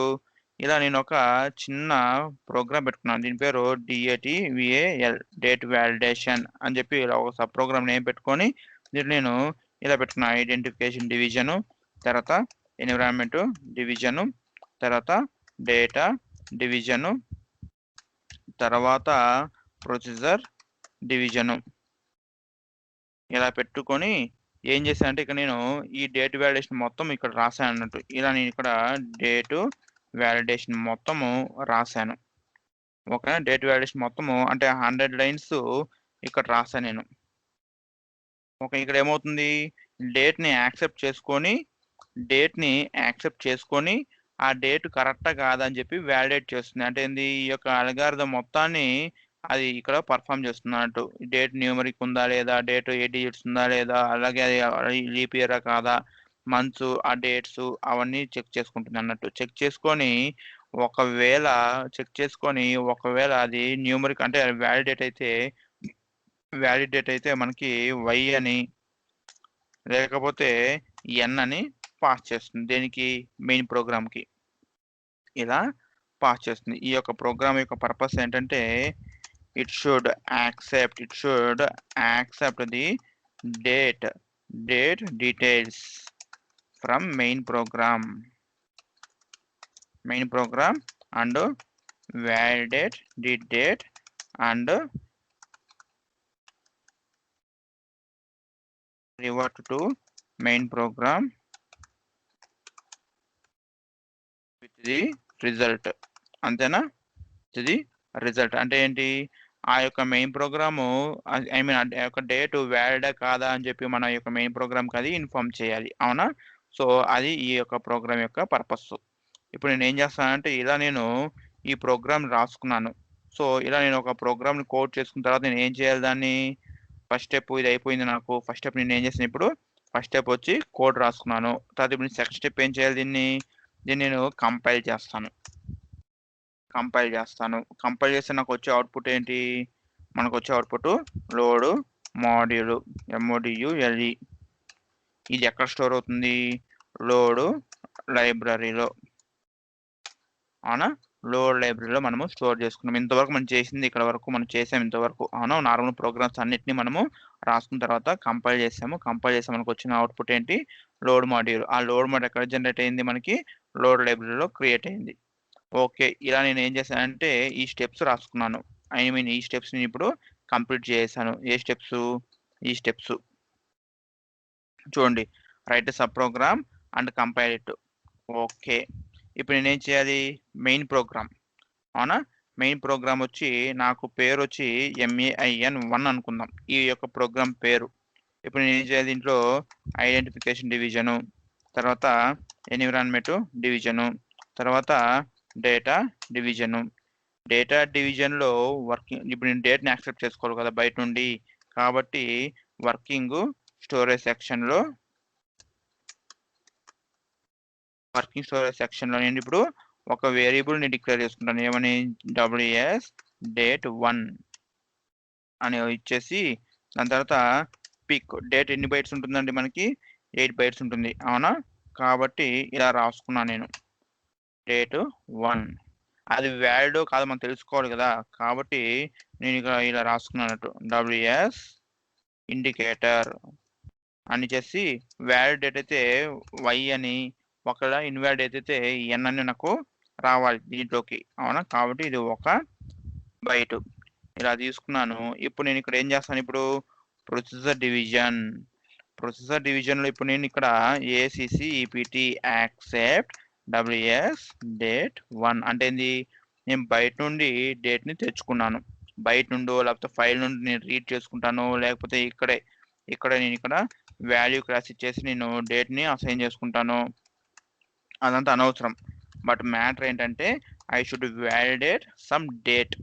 ఇలా నేనొక చిన్న ప్రోగ్రామ్ పెట్టుకున్నాను. దీని పేరు DATVAL డేట్ వాలిడేషన్ అని చెప్పి ఇలా ఒక సబ్ ప్రోగ్రామ్ నేమ్ పెట్టుకొని దీన్ని నేను ఇలా పెట్టుకున్నా. ఐడెంటిఫికేషన్ డివిజను, తర్వాత ఎన్విరాన్మెంట్ డివిజను, తర్వాత డేటా డివిజను, తర్వాత ప్రొసీజర్ డివిజను. ఇలా పెట్టుకొని ఏం చేశానంటే ఇక్కడ నేను ఈ డేట్ వాలిడేషన్ మొత్తం ఇక్కడ రాశాను అన్నట్టు. ఇలా నేను ఇక్కడ డేటు వాలిడేషన్ మొత్తము రాశాను. ఓకే. డేట్ వాలిడేషన్ మొత్తము అంటే 100 లైన్స్ ఇక్కడ రాశాను నేను. ఓకే. ఇక్కడ ఏమవుతుంది? డేట్‌ని యాక్సెప్ట్ చేసుకొని ఆ డేట్ కరెక్టా కాదా అని చెప్పి వాలిడేట్ చేస్తుంది. అంటే ఏంది? ఈ యొక్క అల్గారిథం మొత్తాన్ని అది ఇక్కడ పెర్ఫార్మ్ చేస్తుందన్నట్టు. డేట్ న్యూమరిక్ ఉందా లేదా? డేట్ 8 డిజిట్స్ ఉందా లేదా? అలాగే అది లీప్ ఇయరా కాదా? మంత్స్, ఆ డేట్స్ అవన్నీ చెక్ చేసుకుంటుందన్నట్టు. చెక్ చేసుకొని ఒకవేళ అది న్యూమరిక్ అంటే వాలిడేట్ అయితే మనకి y అని లేకపోతే n అని పాస్ చేస్తుంది. దేనికి? మెయిన్ ప్రోగ్రామ్‌కి. ఇలా పాస్ చేస్తుంది. ఈ యొక్క ప్రోగ్రామ్ యొక్క పర్పస్ ఏంటంటే it should accept the date details from main program and validate the date and revert to main program with the result. అంతేనా? ఇది రిజల్ట్ అంటే ఏంటి? ఆ యొక్క మెయిన్ ప్రోగ్రాము ఐ మీన్ ఆ యొక్క డేట్ వ్యాలిడా కాదా అని చెప్పి మన యొక్క మెయిన్ ప్రోగ్రామ్‌కి అది ఇన్ఫార్మ్ చేయాలి. అవునా? సో, అది ఈ యొక్క ప్రోగ్రామ్ యొక్క పర్పస్. ఇప్పుడు నేనేం చేస్తానంటే ఇలా నేను ఈ ప్రోగ్రామ్ రాసుకున్నాను. సో, ఇలా నేను ఒక ప్రోగ్రామ్‌ని కోడ్ చేసుకున్న తర్వాత నేను ఏం చేయాలి దాన్ని? ఫస్ట్ స్టెప్ ఇది అయిపోయింది నాకు. ఫస్ట్ స్టెప్ నేను ఏం చేశాను ఇప్పుడు? ఫస్ట్ స్టెప్ వచ్చి కోడ్ రాసుకున్నాను. తర్వాత ఇప్పుడు సెకండ్ స్టెప్ ఏం చేయాలి దీన్ని నేను కంపైల్ చేస్తాను. కంపైల్ చేస్తే నాకొచ్చే అవుట్‌పుట్ ఏంటి? మనకొచ్చే అవుట్‌పుట్ లోడ్ మాడ్యూల్ MODULE. ఇది ఎక్కడ స్టోర్ అవుతుంది? లోడ్ లైబ్రరీలో. అవునా? లోడ్ లైబ్రరీలో మనము స్టోర్ చేసుకున్నాం. ఇంతవరకు మనం చేసింది ఇక్కడ వరకు మనం చేసాం ఇంతవరకు. అవునా? నార్మల్ ప్రోగ్రామ్స్ అన్నిటిని మనము రాసుకున్న తర్వాత కంపైల్ చేసాము. కంపైల్ చేస్తే మనకొచ్చిన అవుట్‌పుట్ ఏంటి? Load module. ఆ లోడ్ మాడ్యూల్ ఎక్కడ జనరేట్ అయింది మనకి? లోడ్ లైబ్రరీలో క్రియేట్ అయింది. ఓకే. ఇలా నేనేం చేశానంటే ఈ స్టెప్స్ రాసుకున్నాను. ఐ మీన్ ఈ స్టెప్స్‌ని ఇప్పుడు కంప్లీట్ చేసేసాను. ఏ స్టెప్సు? ఈ స్టెప్స్. చూడండి. Write sub program and compile it. Okay. ఇప్పుడు నేనేం చేయాలి? Main program. అవునా? మెయిన్ ప్రోగ్రామ్ వచ్చి నాకు పేరొచ్చి MAIN1 అనుకుందాం. ఈ యొక్క ప్రోగ్రామ్ పేరు. ఇప్పుడు నేనేం చేయాలి దీంట్లో ఐడెంటిఫికేషన్ డివిజను, తర్వాత ఎన్విరాన్మెంట్ డివిజను, తర్వాత డేటా డివిజను. డేటా డివిజన్‌లో ఇప్పుడు నేను డేట్‌ని యాక్సెప్ట్ చేసుకోవాలి కదా బయట నుండి. కాబట్టి వర్కింగ్ స్టోరేజ్ సెక్షన్‌లో నేను ఇప్పుడు ఒక వేరియబుల్‌ని డిక్లేర్ చేసుకుంటాను. ఏమని? WS date1 అని ఇచ్చేసి దాని తర్వాత పిక్ డేట్ ఎన్ని బైట్స్ ఉంటుందండి మనకి? 8 బైట్స్ ఉంటుంది. అవునా? కాబట్టి ఇలా రాసుకున్నాను నేను. date1 అది వ్యాలిడో కాదో మనం తెలుసుకోవాలి కదా! కాబట్టి నేను ఇక ఇలా రాసుకున్నానన్నట్టు. WS ఇండికేటర్ అని చేసి వ్యాలిడ్ డేట్ అయితే Y అని, ఒకవేళ ఇన్వాలిడ్ అయితే N అని నాకు రావాలి దీంట్లోకి. అవునా? కాబట్టి ఇది ఒక బైట్. ఇలా తీసుకున్నాను. ఇప్పుడు నేను ఇక్కడ ఏం చేస్తాను ఇప్పుడు? ప్రొసీజర్ డివిజన్‌లో ఇప్పుడు నేను ఇక్కడ ACCEPT యాక్సెప్ట్ WS date1 అంటే ఏంది? నేను బయట నుండి డేట్‌ని తెచ్చుకున్నాను. బయట నుండో లేకపోతే ఫైల్ నుండి నేను రీడ్ చేసుకుంటాను. లేకపోతే ఇక్కడ నేను ఇక్కడ వాల్యూ క్లాస్ ఇచ్చేసి నేను డేట్‌ని అసైన్ చేసుకుంటాను. అదంతా అనవసరం. బట్ మ్యాటర్ ఏంటంటే I should validate some date.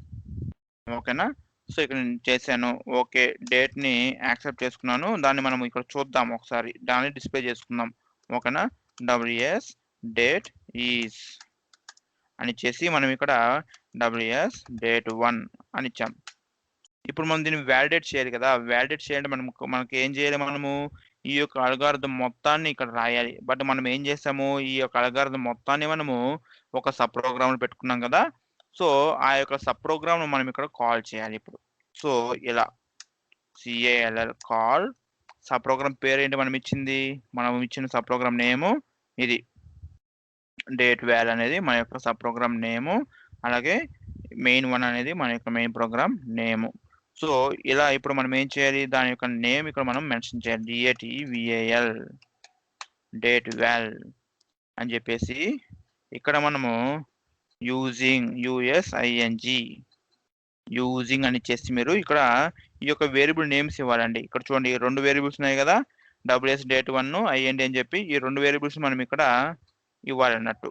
ఓకేనా? సో ఇక్కడ నేను చేశాను. ఓకే, డేట్ని యాక్సెప్ట్ చేసుకున్నాను. దాన్ని మనం ఇక్కడ చూద్దాం ఒకసారి, దాన్ని డిస్ప్లే చేసుకుందాం. ఓకేనా? డబ్ల్యూఎస్ డేట్ ఈజ్ అని చేసి మనం ఇక్కడ డబ్ల్యూఎస్ డేట్ 1 అని ఇచ్చాం. ఇప్పుడు మనం దీన్ని వ్యాలిడేట్ చేయాలి కదా. వ్యాలిడేట్ చేయాలంటే మనకి ఏం చేయాలి, మనము ఈ యొక్క అల్గారిథం మొత్తాన్ని ఇక్కడ రాయాలి. బట్ మనం ఏం చేసాము, ఈ యొక్క అల్గారిథం మొత్తాన్ని మనము ఒక సబ్ ప్రోగ్రామ్ పెట్టుకున్నాం కదా. సో ఆ యొక్క సబ్ ప్రోగ్రామ్ మనం ఇక్కడ కాల్ చేయాలి ఇప్పుడు. సో ఇలా CALL కాల్ సబ్ ప్రోగ్రామ్ పేరు ఏంటి మనం ఇచ్చిన సబ్ ప్రోగ్రామ్ నేము ఇది డేట్ వాల్ అనేది మన యొక్క సబ్ ప్రోగ్రామ్ నేము. అలాగే మెయిన్ 1 అనేది మన యొక్క మెయిన్ ప్రోగ్రామ్ నేము. సో ఇలా ఇప్పుడు మనం ఏం చేయాలి, దాని యొక్క నేమ్ ఇక్కడ మనం మెన్షన్ చేయాలి. DATEVAL డేట్ వాల్ అని చెప్పేసి ఇక్కడ మనము యూజింగ్ యూజింగ్ అని చేసి మీరు ఇక్కడ ఈ యొక్క వేరియబుల్ నేమ్స్ ఇవ్వాలండి. ఇక్కడ చూడండి 2 వేరియబుల్స్ ఉన్నాయి కదా, WS డేట్ 1 IND అని చెప్పి ఈ 2 వేరియబుల్స్ మనం ఇక్కడ ఇవ్వాలన్నట్టు.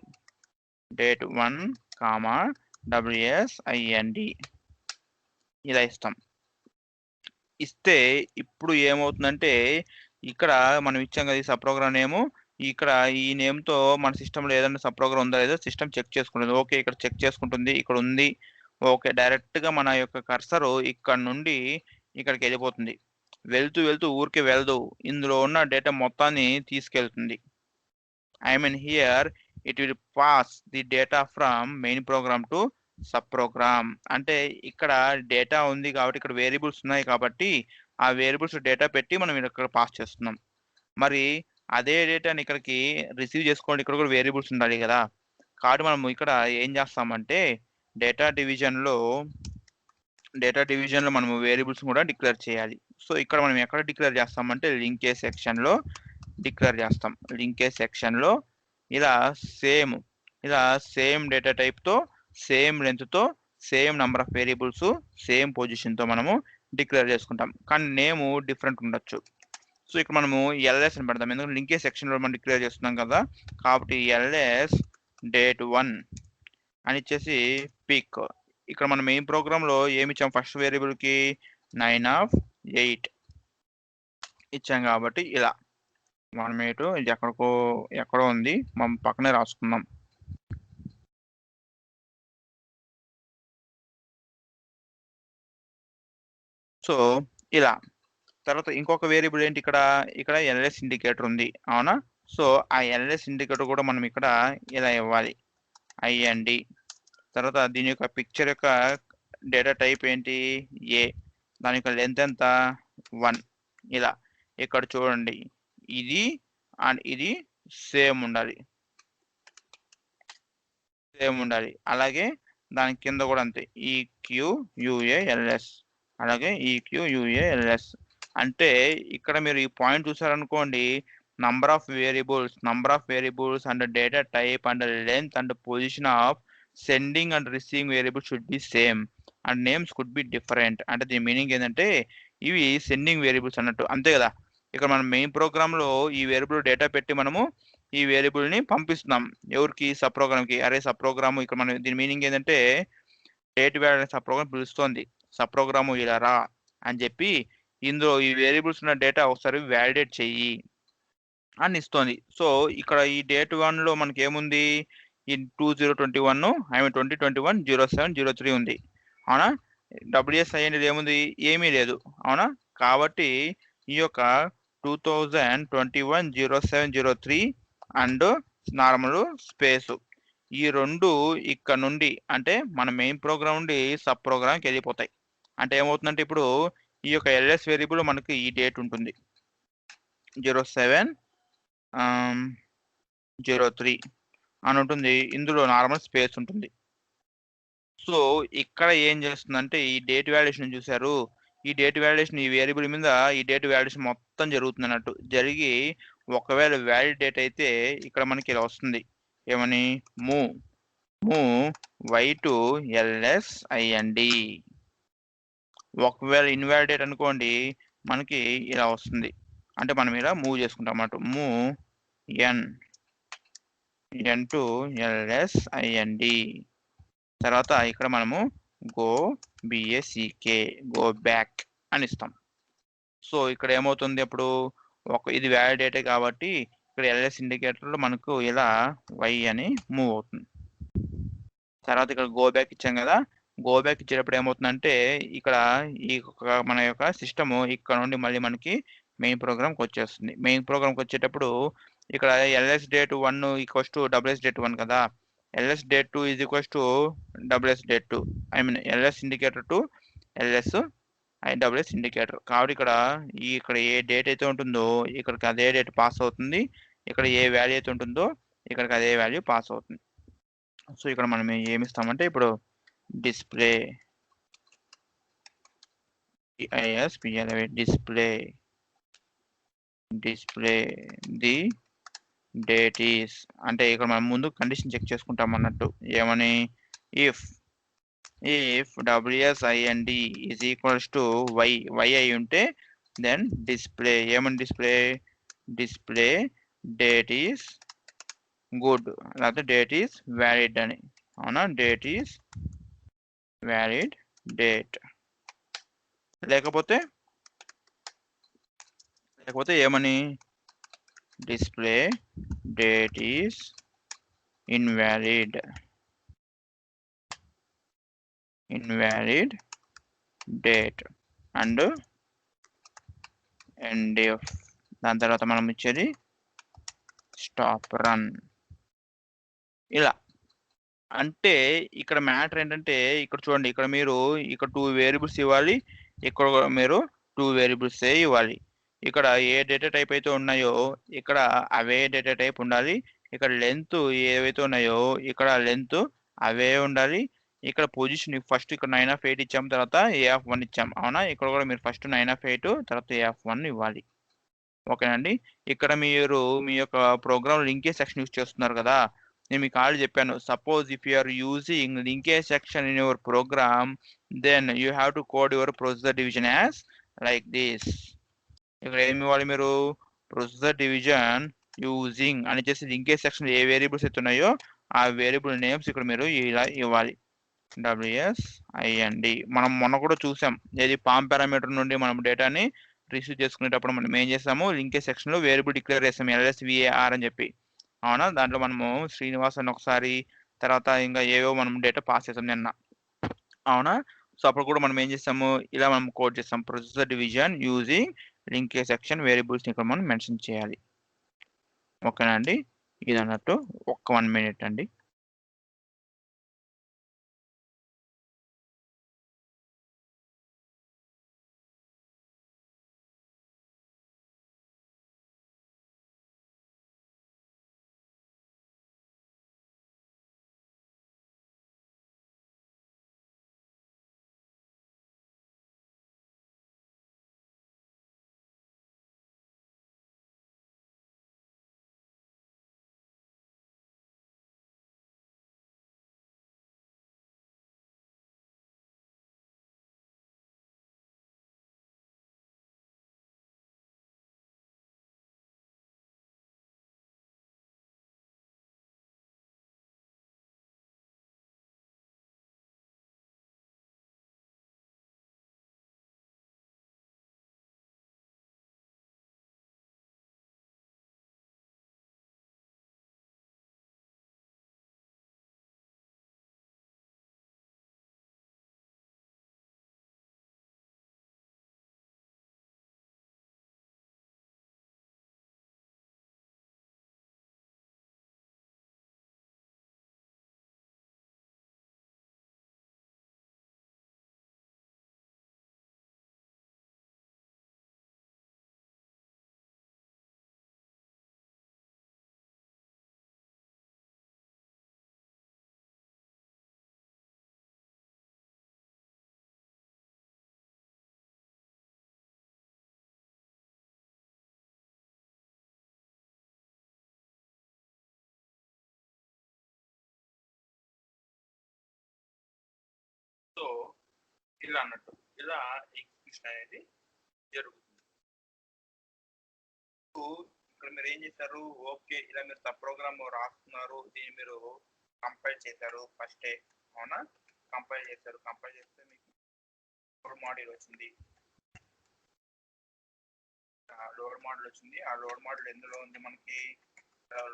డేట్ 1 WS IND ఇలా ఇస్తాం. ఇస్తే ఇప్పుడు ఏమవుతుందంటే ఇక్కడ మనం ఇచ్చాం కదా ఈ సబ్ ప్రోగ్రామ్ నేము, ఇక్కడ ఈ నేమ్తో మన సిస్టంలో ఏదైనా సబ్ ప్రోగ్రామ్ ఉందా లేదో సిస్టమ్ చెక్ చేసుకుంటుంది. ఓకే, ఇక్కడ చెక్ చేసుకుంటుంది, ఇక్కడ ఉంది. ఓకే, డైరెక్ట్గా మన యొక్క కర్సరు ఇక్కడ నుండి ఇక్కడికి వెళ్ళిపోతుంది. వెళ్తూ ఊరికే వెళ్ళదు, ఇందులో ఉన్న డేటా మొత్తాన్ని తీసుకెళ్తుంది. Here it will pass the data from main program to sub program. అంటే ఇక్కడ డేటా ఉంది కాబట్టి, ఇక్కడ వేరియబుల్స్ ఉన్నాయి కాబట్టి ఆ వేరియబుల్స్ డేటా పెట్టి మనం ఇక్కడ పాస్ చేస్తున్నాం. మరి అదే డేటాని ఇక్కడికి రిసీవ్ చేసుకోండి, ఇక్కడ కూడా వేరియబుల్స్ ఉండాలి కదా. కాబట్టి మనం ఇక్కడ ఏం చేస్తామంటే డేటా డివిజన్లో మనము వేరియబుల్స్ కూడా డిక్లేర్ చేయాలి. సో ఇక్కడ మనం ఎక్కడ డిక్లేర్ చేస్తామంటే లింకేజ్ సెక్షన్లో డిక్లేర్ చేస్తాం. లింకేజ్ సెక్షన్లో ఇలా సేమ్ డేటా టైప్తో, సేమ్ లెంత్తో, same number of variables, same పొజిషన్తో మనము డిక్లేర్ చేసుకుంటాం. కానీ నేమ్ డిఫరెంట్ ఉండొచ్చు. సో ఇక్కడ మనము LS అని పెడతాం, ఎందుకంటే లింకేజ్ సెక్షన్లో మనం డిక్లేర్ చేస్తున్నాం కదా. కాబట్టి LS డేట్ 1 అని ఇచ్చేసి పిక్. ఇక్కడ మన మెయిన్ ప్రోగ్రాంలో ఏమి ఇచ్చాం, ఫస్ట్ వేరియబుల్కి 9 of 8 ఇచ్చాం కాబట్టి ఇలా 1 ఇది ఎక్కడో ఉంది, మనం పక్కనే రాసుకుందాం. సో ఇలా తర్వాత ఇంకొక వేరియబుల్ ఏంటి, ఇక్కడ LS ఇండికేటర్ ఉంది, అవునా. సో ఆ LS ఇండికేటర్ కూడా మనం ఇక్కడ ఇలా ఇవ్వాలి, IND. తర్వాత దీని యొక్క పిక్చర్ యొక్క డేటా టైప్ ఏంటి, A. దాని యొక్క లెంత్ ఎంత, 1. ఇలా ఇక్కడ చూడండి, ఇది అండ్ ఇది సేమ్ ఉండాలి. అలాగే దాని కింద కూడా అంతే, EQUALS. అలాగే EQUALS. అంటే ఇక్కడ మీరు ఈ పాయింట్ చూసారనుకోండి, number of variables and data type and length and position of sending and receiving variable should be same and names could be different. అంటే దీని మీనింగ్ ఏంటంటే ఇవి సెండింగ్ వేరియబుల్స్ అన్నట్టు, అంతే కదా. ఇక్కడ మనం మెయిన్ ప్రోగ్రాంలో ఈ వేరియబుల్ డేటా పెట్టి మనము ఈ వేరియబుల్ని పంపిస్తున్నాం ఎవరికి, సబ్ ప్రోగ్రామ్కి. అరే సబ్ ప్రోగ్రాము ఇక్కడ మనం దీని మీనింగ్ ఏంటంటే డేట్ వాల్యూ అనే సబ్ ప్రోగ్రామ్ పిలుస్తోంది, సబ్ ప్రోగ్రాము ఇలా రా అని చెప్పి ఇందులో ఈ వేరియబుల్స్ ఉన్న డేటా ఒకసారి వ్యాలిడేట్ చెయ్యి అని ఇస్తోంది. సో ఇక్కడ ఈ డేట్ 1లో మనకి ఏముంది, ఈ 2021 ఉంది, అవునా. WS అనేది ఏముంది, ఏమీ లేదు, అవునా. కాబట్టి ఈ యొక్క 2021-07-03 అండ్ నార్మల్ స్పేసు ఈ 2 ఇక్కడ నుండి అంటే మన మెయిన్ ప్రోగ్రామ్ నుండి సబ్ ప్రోగ్రామ్కి వెళ్ళిపోతాయి. అంటే ఏమవుతుందంటే ఇప్పుడు ఈ యొక్క LS వేరియబుల్ మనకి ఈ డేట్ ఉంటుంది 07-03 అని ఉంటుంది, ఇందులో నార్మల్ స్పేస్ ఉంటుంది. సో ఇక్కడ ఏం చేస్తుందంటే ఈ డేట్ వాల్యుయేషన్ చూసారు, ఈ డేట్ వాల్యుయేషన్ ఈ వేరియబుల్ మీద ఈ డేట్ వాల్యుయేషన్ మొత్తం జరుగుతుంది అన్నట్టు. జరిగి ఒకవేళ వ్యాలిడ్ డేట్ అయితే ఇక్కడ మనకి ఇలా వస్తుంది, ఏమని, move y to LS IND. ఒకవేళ ఇన్వాలిడేట్ అనుకోండి మనకి ఇలా వస్తుంది, అంటే మనం ఇలా మూవ్ చేసుకుంటాం అన్నట్టు, మూవ్ N N2 LSIND. తర్వాత ఇక్కడ మనము గో BACK గో బ్యాక్ అని ఇస్తాం. సో ఇక్కడ ఏమవుతుంది అప్పుడు ఇది వ్యాలిడేటే కాబట్టి ఇక్కడ LS ఇండికేటర్లో మనకు ఇలా Y అని మూవ్ అవుతుంది. తర్వాత ఇక్కడ గో బ్యాక్ ఇచ్చాం కదా, గో బ్యాక్ ఇచ్చేటప్పుడు ఏమవుతుందంటే ఇక్కడ మన యొక్క సిస్టమ్ ఇక్కడ నుండి మళ్ళీ మనకి మెయిన్ ప్రోగ్రామ్కి వచ్చేస్తుంది. మెయిన్ ప్రోగ్రామ్కి వచ్చేటప్పుడు ఇక్కడ LS date 1 equals to WS date 1 కదా, LS date 2 is equals to WS date 2, I mean LS indicator to LS WS indicator. కాబట్టి ఇక్కడ ఏ డేట్ అయితే ఉంటుందో ఇక్కడికి అదే డేట్ పాస్ అవుతుంది, ఇక్కడ ఏ వాల్యూ అయితే ఉంటుందో ఇక్కడికి అదే వాల్యూ పాస్ అవుతుంది. సో ఇక్కడ మనం ఏమి ఇస్తామంటే ఇప్పుడు display display the date is, అంటే ఇక్కడ మనం ముందు కండిషన్ చెక్ చేసుకుంటాం అన్నట్టు. ఏమని, if WSIND is equals to Y అయి ఉంటే దెన్ డిస్ప్లే ఏమని డిస్ప్లే డేట్ ఈస్ గుడ్, లేకపోతే డేట్ ఈస్ వ్యాలిడ్ అని. అవునా, డేట్ ఈస్ వ్యాలిడ్ డేట్. లేకపోతే ఏమని display date is invalid date and end of. దాని తర్వాత మనం ఇచ్చేది స్టాప్ రన్. ఇలా అంటే ఇక్కడ మ్యాటర్ ఏంటంటే ఇక్కడ చూడండి, ఇక్కడ మీరు ఇక్కడ 2 వేరియబుల్స్ ఇవ్వాలి, ఇక్కడ మీరు 2 వేరియబుల్స్ ఇవ్వాలి. ఇక్కడ ఏ డేటా టైప్ అయితే ఉన్నాయో ఇక్కడ అవే డేటా టైప్ ఉండాలి. ఇక్కడ లెంత్ ఏవైతే ఉన్నాయో ఇక్కడ లెంత్ అవే ఉండాలి. ఇక్కడ పొజిషన్ ఫస్ట్ ఇక్కడ 9/8 ఇచ్చాం, తర్వాత A1 ఇచ్చాం. అవునా, ఇక్కడ కూడా మీరు ఫస్ట్ 9/8 తర్వాత A1 ఇవ్వాలి. ఓకేనండి. ఇక్కడ మీరు మీ యొక్క ప్రోగ్రామ్ లింకేజ్ సెక్షన్ యూజ్ చేస్తున్నారు కదా, నేను మీకు ఆల్రెడీ చెప్పాను. Suppose if you are using linkage section in your program then you have to code your procedure division as like this. ఇక్కడ ఏమి ఇవ్వాలి, మీరు ప్రొసీజర్ డివిజన్ యూజింగ్ అని చేసి లింకేజ్ సెక్షన్ ఏ వేరియబుల్స్ అయితే ఉన్నాయో ఆ వేరియబుల్ నేమ్స్ ఇక్కడ మీరు ఇలా ఇవ్వాలి. WSIND మనం మొన్న కూడా చూసాం, ఏది పామ్ పారామీటర్ నుండి మనం డేటాని రిసీవ్ చేసుకునేటప్పుడు మనం ఏం చేసాము, లింకేజ్ సెక్షన్లో వేరియబుల్ డిక్లేర్ చేసాము LSVAR అని చెప్పి. అవునా, దాంట్లో మనము శ్రీనివాస్ అని ఒకసారి, తర్వాత ఇంకా ఏవో మనం డేటా పాస్ చేసాం నిన్న. అవునా, సో అప్పుడు కూడా మనం ఏం చేసాము, ఇలా మనం కోడ్ చేస్తాం procedure division using linkage section వేరియబుల్స్ని ఇక్కడ మనం మెన్షన్ చేయాలి. ఓకేనా అండి, ఇది అన్నట్టు. 1 minute అండి. సో ఇలా అన్నట్టు ఇలా ఎగ్జిక్యూషన్ అనేది జరుగుతుంది. ఇక్కడ మీరు ఏం చేశారు, ఓకే ఇలా మీరు సబ్ ప్రోగ్రామ్ రాస్తున్నారు, దీన్ని మీరు కంపైల్ చేశారు ఫస్టే, అవునా? కంపైల్ చేశారు, కంపైల్ చేస్తే మీకు లోడ్ మాడ్యూల్ వచ్చింది, లోడ్ మాడ్యూల్ వచ్చింది. ఆ లోడ్ మాడ్యూల్ ఎందులో ఉంది మనకి,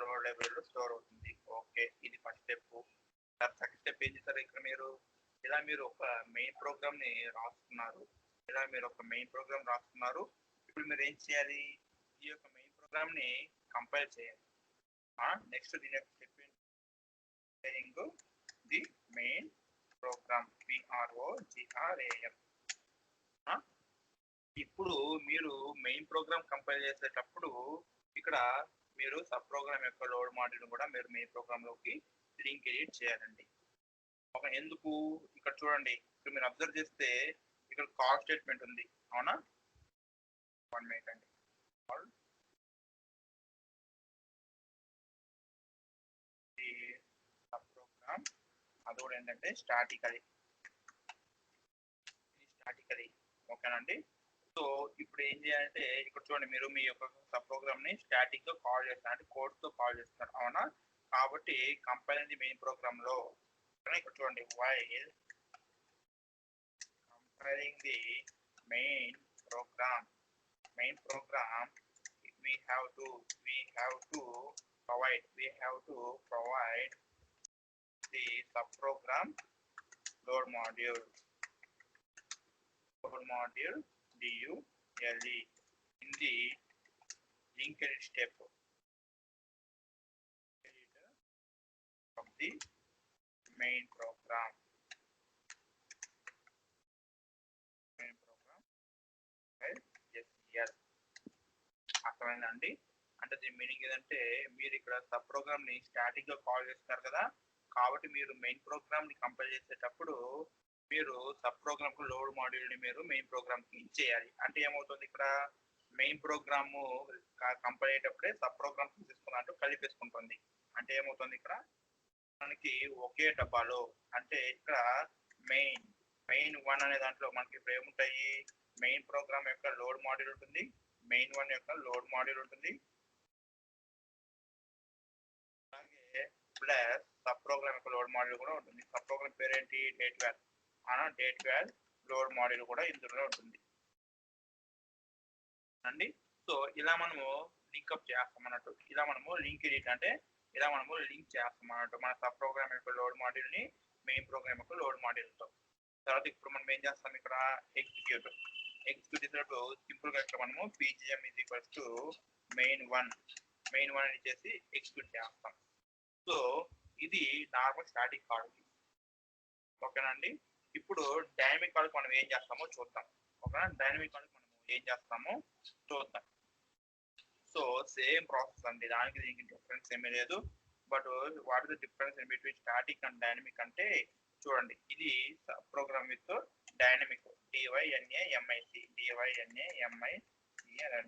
లోడ్ లైబ్రరీలో స్టోర్ అవుతుంది. ఓకే, ఇది ఫస్ట్ స్టెప్. సెకండ్ స్టెప్ ఏం చేస్తారు, ఇక్కడ మీరు ఇలా మీరు ఒక మెయిన్ ప్రోగ్రామ్ ని రాస్తున్నారు, ఇలా మీరు ఒక మెయిన్ ప్రోగ్రామ్ రాస్తున్నారు. ఇప్పుడు మీరు ఏం చేయాలి, ఈ యొక్క మెయిన్ ప్రోగ్రామ్ ని కంపైల్ చేయాలి. నెక్స్ట్ దీని యొక్క step the main program, PROGRAM. ఇప్పుడు మీరు మెయిన్ ప్రోగ్రామ్ కంపైల్ చేసేటప్పుడు ఇక్కడ మీరు సబ్ ప్రోగ్రామ్ యొక్క లోడ్ మాడ్యూల్ కూడా మీరు మెయిన్ ప్రోగ్రామ్ లోకి లింక్ ఎడిట్ చేయాలండి. ఎందుకు, ఇక్కడ చూడండి, ఇక్కడ మీరు అబ్జర్వ్ చేస్తే ఇక్కడ కాల్ స్టేట్మెంట్ ఉంది, అవునా? 1 మినిట్ అండి. కాల్ సబ్ ప్రోగ్రామ్ అది కూడా ఏంటంటే స్టాటికలీ, ఓకేనండి. సో ఇప్పుడు ఏం చేయాలంటే ఇక్కడ చూడండి, మీరు మీ యొక్క సబ్ ప్రోగ్రామ్ ని స్టాటిక్ గా కాల్ చేస్తారు, అంటే కోడ్ తో కాల్ చేస్తారు, అవునా? కాబట్టి కంపైల్ ది మెయిన్ ప్రోగ్రామ్ లో ఇక్కడ చూడండి, while compiling the main program we have to provide the subprogram load module DULE in the linked step of the main program. SCL అర్థమైందండి. అంటే దీని మీనింగ్ ఏంటంటే మీరు ఇక్కడ సబ్ ప్రోగ్రామ్ ని స్టాటిక్ గా కాల్ చేస్తారు కదా, కాబట్టి మీరు మెయిన్ ప్రోగ్రామ్ ని కంపైల్ చేసేటప్పుడు మీరు సబ్ ప్రోగ్రామ్ కు లోడ్ మాడ్యూల్ ని మీరు మెయిన్ ప్రోగ్రామ్ కి ఇచ్చేయాలి. అంటే ఏమవుతుంది, ఇక్కడ మెయిన్ ప్రోగ్రామ్ కంపైల్ అయ్యేటప్పుడే సబ్ ప్రోగ్రామ్ తీసుకున్నట్టు కలిపేసుకుంటుంది. అంటే ఏమవుతుంది, ఇక్కడ మనకి ఒకే డబ్బాలో, అంటే ఇక్కడ మెయిన్ 1 అనే దాంట్లో మనకి ఇప్పుడు ఏముంటాయి, మెయిన్ ప్రోగ్రామ్ యొక్క లోడ్ మాడ్యూల్ ఉంటుంది, మెయిన్ 1 యొక్క లోడ్ మాడ్యూల్ ఉంటుంది, అలాగే ప్లస్ సబ్ ప్రోగ్రామ్ యొక్క లోడ్ మాడ్యూల్ కూడా ఉంటుంది. సబ్ ప్రోగ్రామ్ పేరేంటి, డేట్12 లోడ్ మాడ్యూల్ కూడా ఇందులో ఉంటుంది అండి. సో ఇలా మనము లింక్అప్ చేస్తాం అన్నట్టు, ఇలా మనము లింక్ ఎడిట్ అంటే ఇలా మనము లింక్ చేస్తాం అన్నట్టు మన సబ్ ప్రోగ్రామ్ యొక్క లోడ్ మాడ్యూల్ ని మెయిన్ ప్రోగ్రామ్ యొక్క లోడ్ మాడ్యూల్ తో. తర్వాత ఇప్పుడు మనం ఏం చేస్తాం, ఇక్కడ ఎగ్జిక్యూట్ చేసినప్పుడు సింపుల్ గా ఇక్కడ మనము PGM main 1 అని చేసి ఎగ్జిక్యూట్ చేస్తాం. సో ఇది నార్మల్ స్టాటిక్ కాల్, ఓకేనండి. ఇప్పుడు డైనమిక్ కాల్ మనం ఏం చేస్తామో చూద్దాం, ఓకేనా? డైనమిక్ కాల్ మనం ఏం చేస్తామో చూద్దాం. సో సేమ్ ప్రాసెస్ అండి, దానికి దీనికి డిఫరెన్స్ ఏమీ లేదు. But what is the difference in between static and dynamic అంటే చూడండి, ఇది sub program with dynamic, DYNAMIC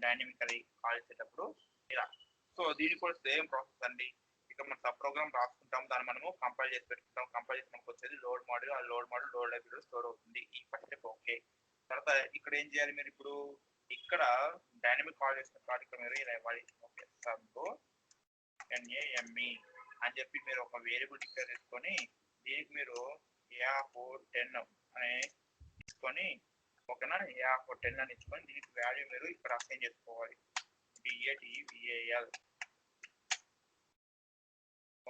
dynamically call చేసేటప్పుడు ఇలా. సో దీనికి కూడా సేమ్ ప్రాసెస్ అండి. ఇక్కడ మనం సబ్ ప్రోగ్రామ్ రాసుకుంటాం, దాన్ని మనము కంపైల్ చేసి పెట్టుకుంటాం, కంపైల్ చేసి మనకు వచ్చేది లోడ్ మాడ్యూల్, ఆ లోడ్ మాడ్యూల్ లోడ్ లైబ్రరీలో స్టోర్ అవుతుంది. ఈ ఫస్ట్ స్టెప్ ఓకే. తర్వాత ఇక్కడ ఏం చేయాలి, మీరు ఇప్పుడు ఇక్కడ డైనమిక్ కాల్ చేసిన ఇక్కడ మీరు ఇలా ఇవ్వాలి, ఓకే, సబ్ NAME అని చెప్పి మీరు ఒక వేరియబుల్ డిక్లేర్ చేసుకొని దీనికి మీరు A10 అని తీసుకొని, ఓకేనా, A10 అని ఇచ్చుకొని దీనికి వాల్యూ మీరు ఇక్కడ అసైన్ చేసుకోవాలి, DATVAL,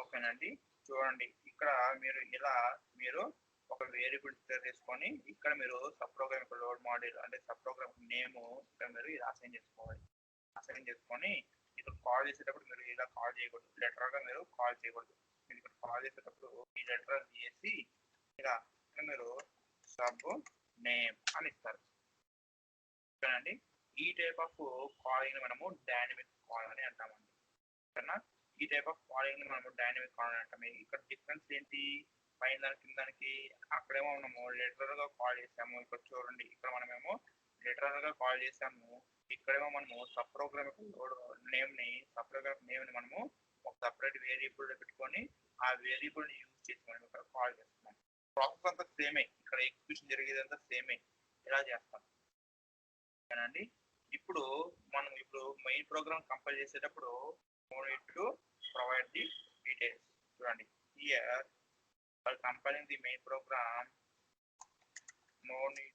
ఓకేనండి. చూడండి ఇక్కడ మీరు ఇలా మీరు ఒక వేరియబుల్ డిక్లేర్ చేసుకొని ఇక్కడ మీరు సబ్ ప్రోగ్రామ్ యొక్క లోడ్ మాడ్యూల్ అంటే సబ్ ప్రోగ్రామ్ నేమ్ ఇక్కడ మీరు ఇలా అసైన్ చేసుకోవాలి. అసైన్ చేసుకొని ఇక్కడ కాల్ చేసేటప్పుడు మీరు ఇలా కాల్ చేయకూడదు, లెటర్ గా మీరు కాల్ చేయకూడదు. మీరు ఇక్కడ కాల్ చేసేటప్పుడు ఈ లెటర్ తీసి ఇలా మీరు సబ్ నేమ్ అని ఇస్తారు, ఓకేనండి. ఈ టైప్ ఆఫ్ కాలింగ్ మనము డైనమిక్ కాల్ అని అంటామండి, ఓకేనా? ఈ టైప్ ఆఫ్ కాలింగ్ ని మనము డైనమిక్ కాల్ అని అంటాము. ఇక్కడ డిఫరెన్స్ ఏంటి, పైన దానికి కిందానికి అక్కడేమో మనము లెటర్ గా కాల్ చేసాము, ఇక్కడ చూడండి ఇక్కడ మనమేమో లెటర్ గా కాల్ చేసాము, ఇక్కడేమో మనము సబ్ ప్రోగ్రామ్ నేమ్ ని మనము ఒక సపరేట్ వేరియబుల్ పెట్టుకొని ఆ వేరియబుల్ ని యూజ్ చేసి మనం ఇక్కడ కాల్ చేస్తున్నాం. ప్రాసెస్ అంతా సేమే, ఇక్కడ ఎగ్జిక్యూషన్ జరిగేదంతా సేమే, ఇలా చేస్తాం, ఓకేనండి. ఇప్పుడు మనం ఇప్పుడు మెయిన్ ప్రోగ్రామ్ కంపైల్ చేసేటప్పుడు no need to provide the details. చూడండి, here while compiling the main program, no need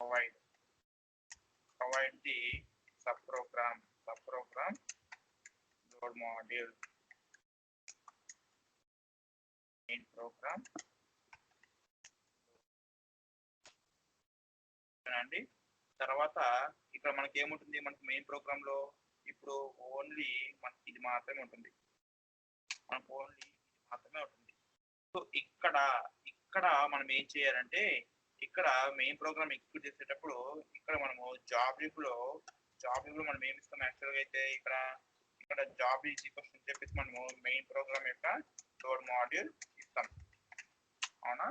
to provide the subprogram load module main program అండి. తర్వాత ఇక్కడ మనకి ఏముంటుంది, మనకి మెయిన్ ప్రోగ్రామ్ లో ఇప్పుడు ఓన్లీ మనకి ఇది మాత్రమే ఉంటుంది. సో ఇక్కడ మనం ఏం చేయాలంటే, ఇక్కడ మెయిన్ ప్రోగ్రామ్ ఎగ్జిక్యూట్ చేసేటప్పుడు ఇక్కడ మనము జాబ్ లిబ్ లో మనం ఏమి ఇస్తాం యాక్చువల్గా అయితే ఇక్కడ జాబ్ ఈజ్ ఈక్వల్స్ అని చెప్పేసి మనము మెయిన్ ప్రోగ్రామ్ యొక్క లోడ్ మాడ్యూల్ ఇస్తాం. అవునా?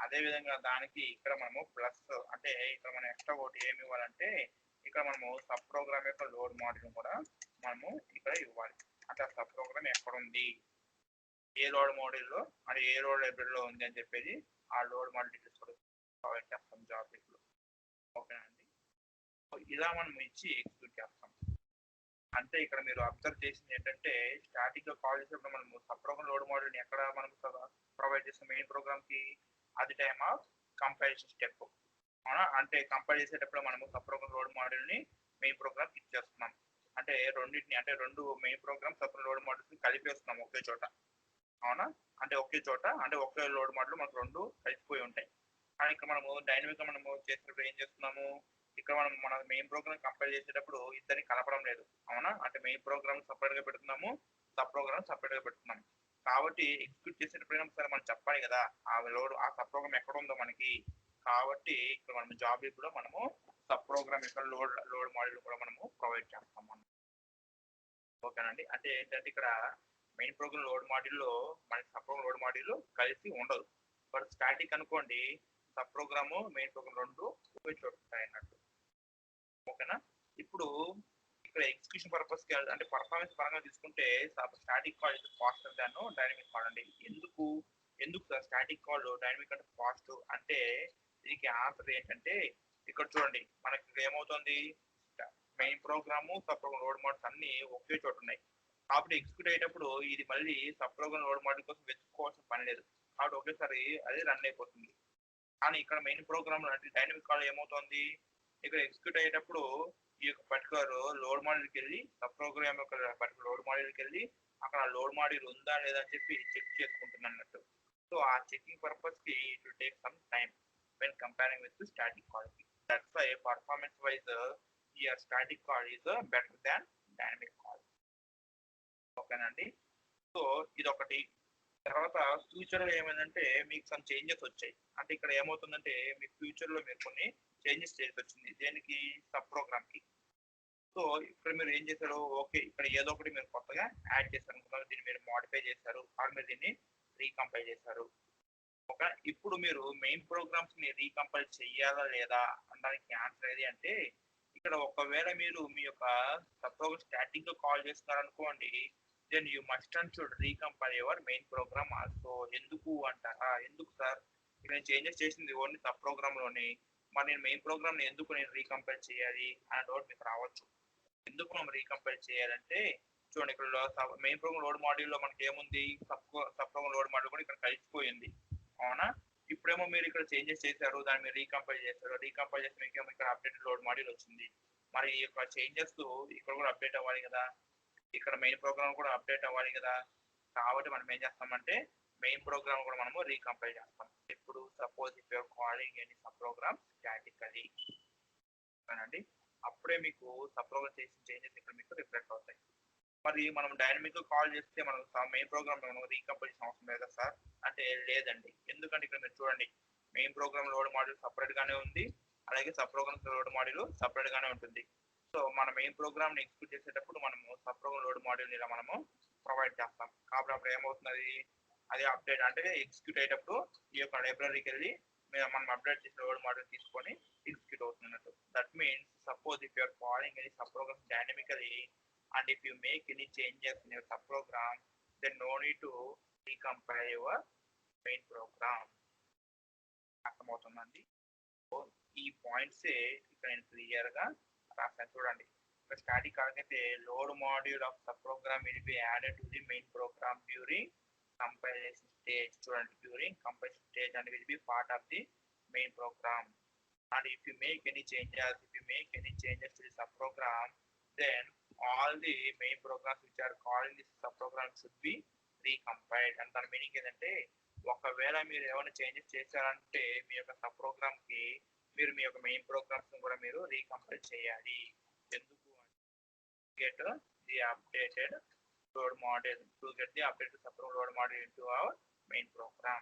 అదే విధంగా దానికి ఇక్కడ మనము ప్లస్ అంటే ఇక్కడ మనం ఎక్స్ట్రా ఒకటి ఏమి ఇవ్వాలంటే, ఇక్కడ మనము సబ్ ప్రోగ్రామ్ యొక్క లోడ్ మాడ్యూల్ కూడా మనము ఇక్కడ ఇవ్వాలి. అంటే ఆ సబ్ ప్రోగ్రామ్ ఎక్కడ ఉంది, ఏ లోడ్ మాడ్యూల్లో అంటే ఏ లోడ్ లైబ్రరీలో ఉంది అని చెప్పేసి ఆ లోడ్ మాడ్యూల్ డీటెయిల్స్ కూడా ప్రొవైడ్ చేస్తాం జాబ్ లిబ్లో. ఓకేనండి. ఇలా మనం ఇచ్చి ఎగ్జిక్యూట్ చేస్తాం. అంటే ఇక్కడ మీరు అబ్జర్వ్ చేసింది ఏంటంటే, స్టాటిక్ గా కాల్ చేసినప్పుడు మనము సబ్ ప్రోగ్రామ్ లోడ్ మాడ్యూల్ ఎక్కడ మనం ప్రొవైడ్ చేస్తాం మెయిన్ ప్రోగ్రామ్ కి, అది టైమ్ ఆఫ్ కంపైలేషన్ స్టెప్. అవునా? అంటే కంపైల్ చేసేటప్పుడు మనము సబ్ ప్రోగ్రామ్ లోడ్ మాడ్యూల్ ని మెయిన్ ప్రోగ్రామ్ ఇచ్చేస్తున్నాం. అంటే రెండింటిని అంటే రెండు main program sub load modules కలిపేస్తున్నాం ఒకే చోట. అవునా? అంటే ఒకే చోట అంటే ఒకే లోడ్ మాడ్యూల్ మనకు రెండు కలిసిపోయి ఉంటాయి. కానీ ఇక్కడ మనము డైనమిక్ గా మనము చేసేటప్పుడు ఏం చేస్తున్నాము, ఇక్కడ మనం మన మెయిన్ ప్రోగ్రామ్ కంపైల్ చేసేటప్పుడు ఇద్దరిని కలపడం లేదు. అవునా? అంటే మెయిన్ ప్రోగ్రామ్ సపరేట్ గా పెడుతున్నాము, సబ్ ప్రోగ్రామ్ సపరేట్ గా పెడుతున్నాము. కాబట్టి ఎగ్జిక్యూట్ చేసేటప్పుడు సరే మనం చెప్పాలి కదా ఆ సబ్ ప్రోగ్రామ్ ఎక్కడ ఉందో మనకి. కాబట్టి ఇక్కడ మనం జాబ్ లో మనము సబ్ ప్రోగ్రామ్ యొక్క లోడ్ మాడ్యూల్ కూడా మనము ప్రొవైడ్ చేస్తాం మనం. ఓకేనండి. అంటే ఏంటంటే ఇక్కడ మెయిన్ ప్రోగ్రామ్ లోడ్ మాడ్యూల్లో మనకి సబ్ ప్రోగ్రామ్ లోడ్ మాడ్యూల్ కలిసి ఉండదు. బట్ స్టాటిక్ అనుకోండి, సబ్ ప్రోగ్రామ్ మెయిన్ ప్రోగ్రామ్ రెండు ఒకే చోట ఉంటాయి అన్నట్టు. ఓకేనా? ఇప్పుడు ఇక్కడ ఎగ్జిక్యూషన్ పర్పస్ కి అంటే పర్ఫార్మెన్స్ పరంగా తీసుకుంటే static call is faster than dynamic call అండి. ఎందుకు సార్ స్టాటిక్ కాల్ డైనమిక్ అంటే ఫాస్ట్ అంటే, దీనికి ఆన్సర్ ఏంటంటే, ఇక్కడ చూడండి మనకి ఇక్కడ ఏమవుతుంది, main program sub program load modules అన్ని ఒకే చోట ఉన్నాయి. కాబట్టి ఎగ్జిక్యూట్ అయ్యేటప్పుడు ఇది మళ్ళీ సబ్ ప్రోగ్రామ్ లోడ్ మాడ్యూల్ కోసం వెతుక్కోవాల్సిన పని లేదు. కాబట్టి ఒకేసారి అది రన్ అయిపోతుంది. కానీ ఇక్కడ మెయిన్ ప్రోగ్రామ్ అంటే డైనమిక్ కాల్ ఏమవుతుంది, ఇక్కడ ఎగ్జిక్యూట్ అయ్యేటప్పుడు ఈ యొక్క పర్టికులర్ లోడ్ మాడ్యూల్కి వెళ్ళి సబ్ ప్రోగ్రామ్ యొక్క పర్టికులర్ లోడ్ మాడ్యూల్కి వెళ్ళి అక్కడ లోడ్ మాడ్యూల్ ఉందా లేదా అని చెప్పి చెక్ చేసుకుంటుంది అన్నట్టు. సో ఆ చెకింగ్ పర్పస్ కి it will take some time when comparing with the static call. That's why performance wise here static call is better than dynamic call. ఓకేనండి. సో ఇదొకటి. తర్వాత ఫ్యూచర్ లో ఏమైందంటే మీకు సమ్ చేంజెస్ వచ్చాయి. అంటే ఇక్కడ ఏమవుతుందంటే మీకు ఫ్యూచర్ లో మీరు కొన్ని చేంజెస్ చేసి వచ్చింది దేనికి, సబ్ ప్రోగ్రామ్ కి. సో ఇక్కడ మీరు ఏం చేశారు, ఓకే ఇక్కడ ఏదో ఒకటి మీరు కొత్తగా యాడ్ చేశారు, దీన్ని మీరు మోడిఫై చేశారు, ఆర్ మీరు దీన్ని రీకంపైల్ చేశారు. ఓకే, ఇప్పుడు మీరు మెయిన్ ప్రోగ్రామ్స్ ని రీకంపైల్ చెయ్యాలా లేదా అనడానికి ఆన్సర్ ఏది అంటే, ఇక్కడ ఒకవేళ మీరు మీ యొక్క సబ్ ప్రోగ్రామ్ స్టాటిక్ గా కాల్ చేస్తున్నారు అనుకోండి, then you must and should recompile your main program also. ఎందుకు అంటారా, ఎందుకు సార్ ఇక్కడ నేను చేంజెస్ చేసింది ఓన్లీ సబ్ ప్రోగ్రామ్ లోనే, మరి నేను మెయిన్ ప్రోగ్రామ్ ఎందుకు నేను రీకంపైల్ చేయాలి అనే డౌట్ మీకు రావచ్చు. ఎందుకు మనం రీకంపైల్ చేయాలంటే, చూడండి ఇక్కడ మెయిన్ ప్రోగ్రామ్ లోడ్ మాడ్యూల్ లో మనకి ఏముంది, సబ్ ప్రోగ్రామ్ లోడ్ మాడ్యూల్ కూడా ఇక్కడ కలిసిపోయింది. అవునా? ఇప్పుడేమో మీరు ఇక్కడ చేంజెస్ చేశారు, దాన్ని మీరు రీకంపైల్ చేశారు, రీకంపైల్ చేసి మీకు ఇక్కడ అప్డేట్ లోడ్ మాడ్యూల్ వచ్చింది. మరి ఈ యొక్క చేంజెస్ ఇక్కడ కూడా అప్డేట్ అవ్వాలి కదా, ఇక్కడ మెయిన్ ప్రోగ్రామ్ కూడా అప్డేట్ అవ్వాలి కదా. కాబట్టి మనం ఏం చేస్తామంటే మెయిన్ ప్రోగ్రామ్ కూడా మనము రీకంపైల్ చేస్తాం. ఇప్పుడు suppose if you're calling any sub program statically అండి, అప్పుడే మీకు సబ్ ప్రోగ్రామ్ చేసిన చేంజెస్ ఇక్కడ మీకు రిఫ్లెక్ట్ అవుతాయి. మరి మనం డైనమిక్ గా కాల్ చేస్తే మనం మెయిన్ ప్రోగ్రామ్ రీకంపైల్ చేసిన అవసరం లేదా సార్ అంటే లేదండి. ఎందుకంటే ఇక్కడ మీరు చూడండి main program load module separate గానే ఉంది, అలాగే sub program load module separate గానే ఉంటుంది. సో మన మెయిన్ ప్రోగ్రామ్ ని ఎగ్జిక్యూట్ చేసేటప్పుడు మనము సబ్ ప్రోగ్రామ్ లోడ్ మాడ్యూల్ ఇలా మనము ప్రొవైడ్ చేస్తాం. కాబట్టి అప్పుడు ఏమవుతున్నది, అది అప్డేట్ అంటే ఎగ్జిక్యూట్ అయ్యేటప్పుడు ఈ యొక్క లైబ్రరీకి వెళ్ళి మనం అప్డేట్ చేసిన లోడ్ మాడ్యూల్ తీసుకొని ఎగ్జిక్యూట్ అవుతున్నట్టు. That means suppose if you're calling any sub program dynamically and if you make any changes in your subprogram, then no need to recompile your main program. అర్థమవుతుందండి. ఈ పాయింట్సే ఇక్కడ నేను క్లియర్ గా రాస్తాను చూడండి. ఇక్కడ స్టాటిక్ అయితే load module of sub program will be added to the main program during compilation stage. చూడండి, during compilation stage and will be part of the main program. And if you make any changes to the subprogram, then all the main programs which are called in this subprogram should be recompiled. And దాని మీనింగ్ ఏంటంటే, ఒకవేళ మీరు ఏమైనా చేంజెస్ చేశారంటే మీ యొక్క సబ్ ప్రోగ్రామ్ కి మీరు మీ యొక్క మెయిన్ ప్రోగ్రామ్స్ కూడా మీరు రీకంపైల్ చేయాలి. ఎందుకు get the updated load model to get the updated subprogram load model into our main program.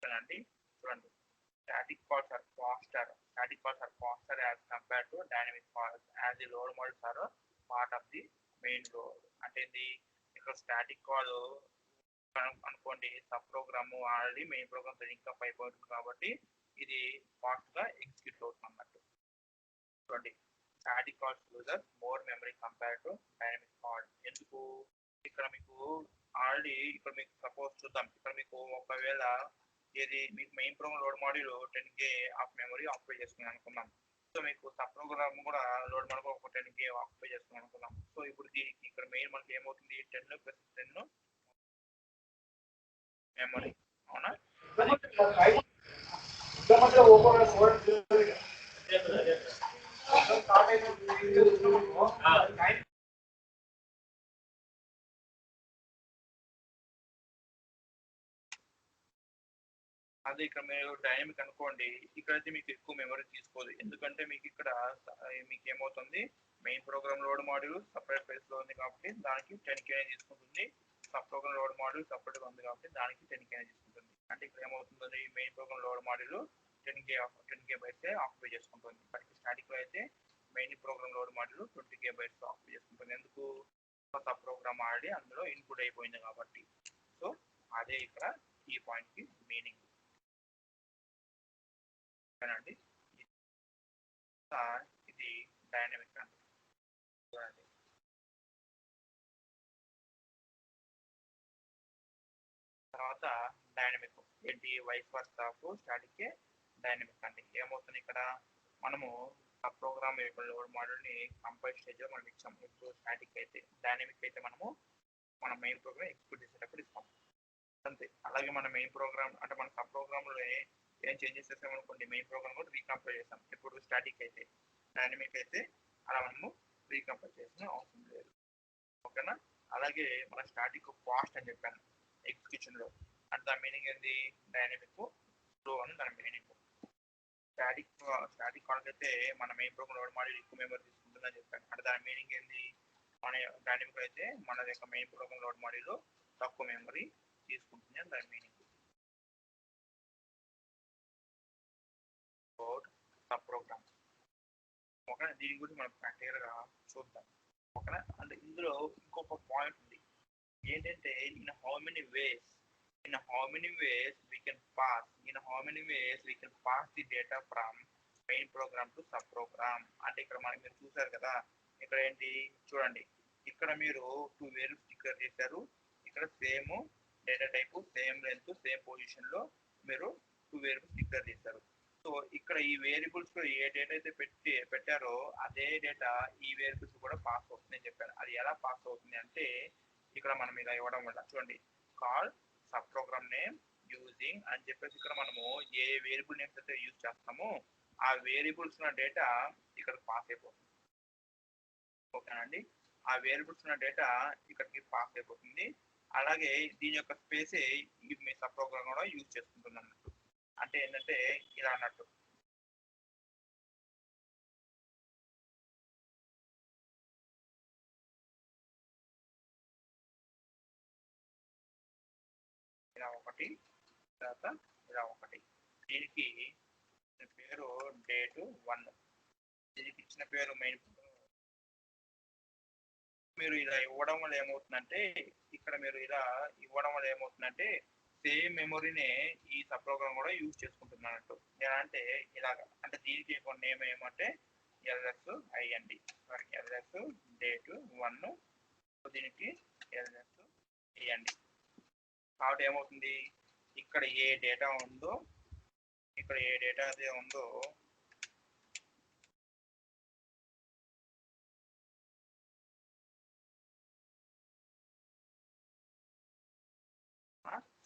చూడండి, static calls are faster as compared to dynamic calls, as the load models are part of the main load. అంటే ఇది ఇక్కడ స్టాటిక్ కాల్ అనుకోండి, sub program already main program link అయిపోతుంది కాబట్టి ఇది ఫాస్ట్ గా ఎగ్జిక్యూట్ అవుతుంది అన్నట్టు. చూడండి, static calls user more memory compare to dynamic call. ఎందుకు? ఇక్కడ మీకు ఆల్రెడీ ఇక్కడ మీకు సపోజ్ చూద్దాం, ఇక్కడ మీకు ఒకవేళ ఇది మీకు main program load module 10K of memory occupy చేసుకుని అనుకున్నాం. సో మీకు సబ్ ప్రోగ్రామ్ కూడా లోడ్ మాడ్యూల్ ఒక 10K ఆక్యుపై చేసుకుని అనుకున్నాం. సో ఇప్పుడు దీనికి ఇక్కడ మెయిన్ మనకి ఏమవుతుంది, 10 + 10 మెమరీ. అవునా? అదే ఇక్కడ మీరు డైనమిక్ అనుకోండి, ఇక్కడైతే మీకు ఎక్కువ మెమరీ తీసుకోదు. ఎందుకంటే మీకు ఇక్కడ మీకు ఏమవుతుంది, main program load module separate place లో ఉంది కాబట్టి దానికి 10K తీసుకుంటుంది. Sub program load module separate గా ఉంది కాబట్టి దానికి 10K తీసుకుంటుంది. అంటే ఇక్కడ ఏమవుతుంది, main program load module 10K bytes occupy చేసుకుంటుంది. బట్ స్టాటిక్ లో అయితే main program load module 20K bytes occupy చేసుకుంటుంది. ఎందుకు? సబ్ ప్రోగ్రామ్ ఆల్రెడీ అందులో ఇన్పుట్ అయిపోయింది కాబట్టి. సో అదే ఇక్కడ ఈ పాయింట్ కి మీనింగ్. అండి ఇది డైనమిక్ అండి. చూడండి, తర్వాత డైనమిక్ ఏంటి, vice versa of static dynamic అండి. ఏమవుతుంది ఇక్కడ మనము ఆ ప్రోగ్రామ్ లోడ్ మాడ్యూల్ ని కంపైల్ స్టేజ్ లో మనం ఇచ్చాం. ఇప్పుడు స్టాటిక్ అయితే, డైనమిక్ అయితే మనము మన మెయిన్ ప్రోగ్రామ్ ఎగ్జిక్యూట్ చేసేటప్పుడు ఇస్తాం అంతే. అలాగే మన మెయిన్ ప్రోగ్రామ్ అంటే మన సబ్ ప్రోగ్రామ్ లో ఏం చేంజెస్ చేసామనుకోండి, మెయిన్ ప్రోగ్రామ్ కూడా రీకంపైల్ చేస్తాం. ఇప్పుడు స్టాటిక్ అయితే, డైనమిక్ అయితే అలా మనము రీకంపైల్ చేసిన అవసరం లేదు. ఓకేనా? అలాగే మన స్టాటిక్ ఫాస్ట్ అని చెప్పాను ఎగ్జిక్యూషన్ లో, అంటే దాని మీనింగ్ ఏంటి, డైనమిక్ స్లో అని దాని మీనింగ్. స్టాటిక్ కాల్ అయితే మన మెయిన్ ప్రోగ్రామ్ లోడ్ మాడ్యూల్ ఎక్కువ మెమరీ తీసుకుంటుందని చెప్పాను. అంటే దాని మీనింగ్ ఏంటి, మన డైనమిక్ అయితే మన యొక్క మెయిన్ ప్రోగ్రామ్ లోడ్ మాడ్యూల్ తక్కువ మెమరీ తీసుకుంటుంది అని దాని మీనింగ్. Sub program. ఓకేనా? దీని గురించి మనం ప్రాక్టికల్ గా చూద్దాం. ఓకేనా? అంటే ఇందులో ఇంకొక పాయింట్ ఉంది ఏంటంటే, in how many ways we can pass the data from main program to sub program. అంటే ఇక్కడ మనం మీరు చూసారు కదా, ఇక్కడ ఏంటి చూడండి, ఇక్కడ మీరు 2 వేరియబుల్స్ డిక్లేర్ చేశారు. ఇక్కడ same data type, same length, same position లో మీరు 2 వేరియబుల్స్ డిక్లేర్ చేశారు. సో ఇక్కడ ఈ వేరియబుల్స్ లో ఏ డేటా అయితే పెట్టారో అదే డేటా ఈ వేరియబుల్స్ కూడా పాస్ అవుతుంది అని చెప్పారు. అది ఎలా పాస్ అవుతుంది అంటే, ఇక్కడ మనం ఇలా ఇవ్వడం వల్ల చూడండి, call sub program name using అని చెప్పేసి ఇక్కడ మనము ఏ వేరియబుల్ నేమ్స్ అయితే యూజ్ చేస్తామో ఆ వేరియబుల్స్ ఉన్న డేటా ఇక్కడ పాస్ అయిపోతుంది. ఓకేనండి? ఆ వేరియబుల్స్ ఉన్న డేటా ఇక్కడికి పాస్ అయిపోతుంది. అలాగే దీని యొక్క స్పేస్ మీ సబ్ ప్రోగ్రామ్ కూడా యూజ్ చేసుకుంటుంది అన్నట్టు. అంటే ఏంటంటే ఇలా అన్నట్టు, ఇలా ఒకటి, తర్వాత ఇలా ఒకటి. దీనికి పేరు డేట్ 1, దీనికి ఇచ్చిన పేరు మెయిన్. మీరు ఇలా ఇవ్వడం వల్ల ఏమవుతుందంటే, ఇక్కడ మీరు ఇలా ఇవ్వడం వల్ల ఏమవుతుందంటే సేమ్ మెమొరీనే ఈ సబ్ ప్రోగ్రామ్ కూడా యూజ్ చేసుకుంటుంది అన్నట్టు. ఎలా అంటే ఇలాగ, అంటే దీనికి కొన్ని నేమ్ ఏమంటే LSI అండి, LS డేట్ 1, దీనికి LS ఇవ్వండి. కాబట్టి ఏమవుతుంది, ఇక్కడ ఏ డేటా ఉందో అయితే ఉందో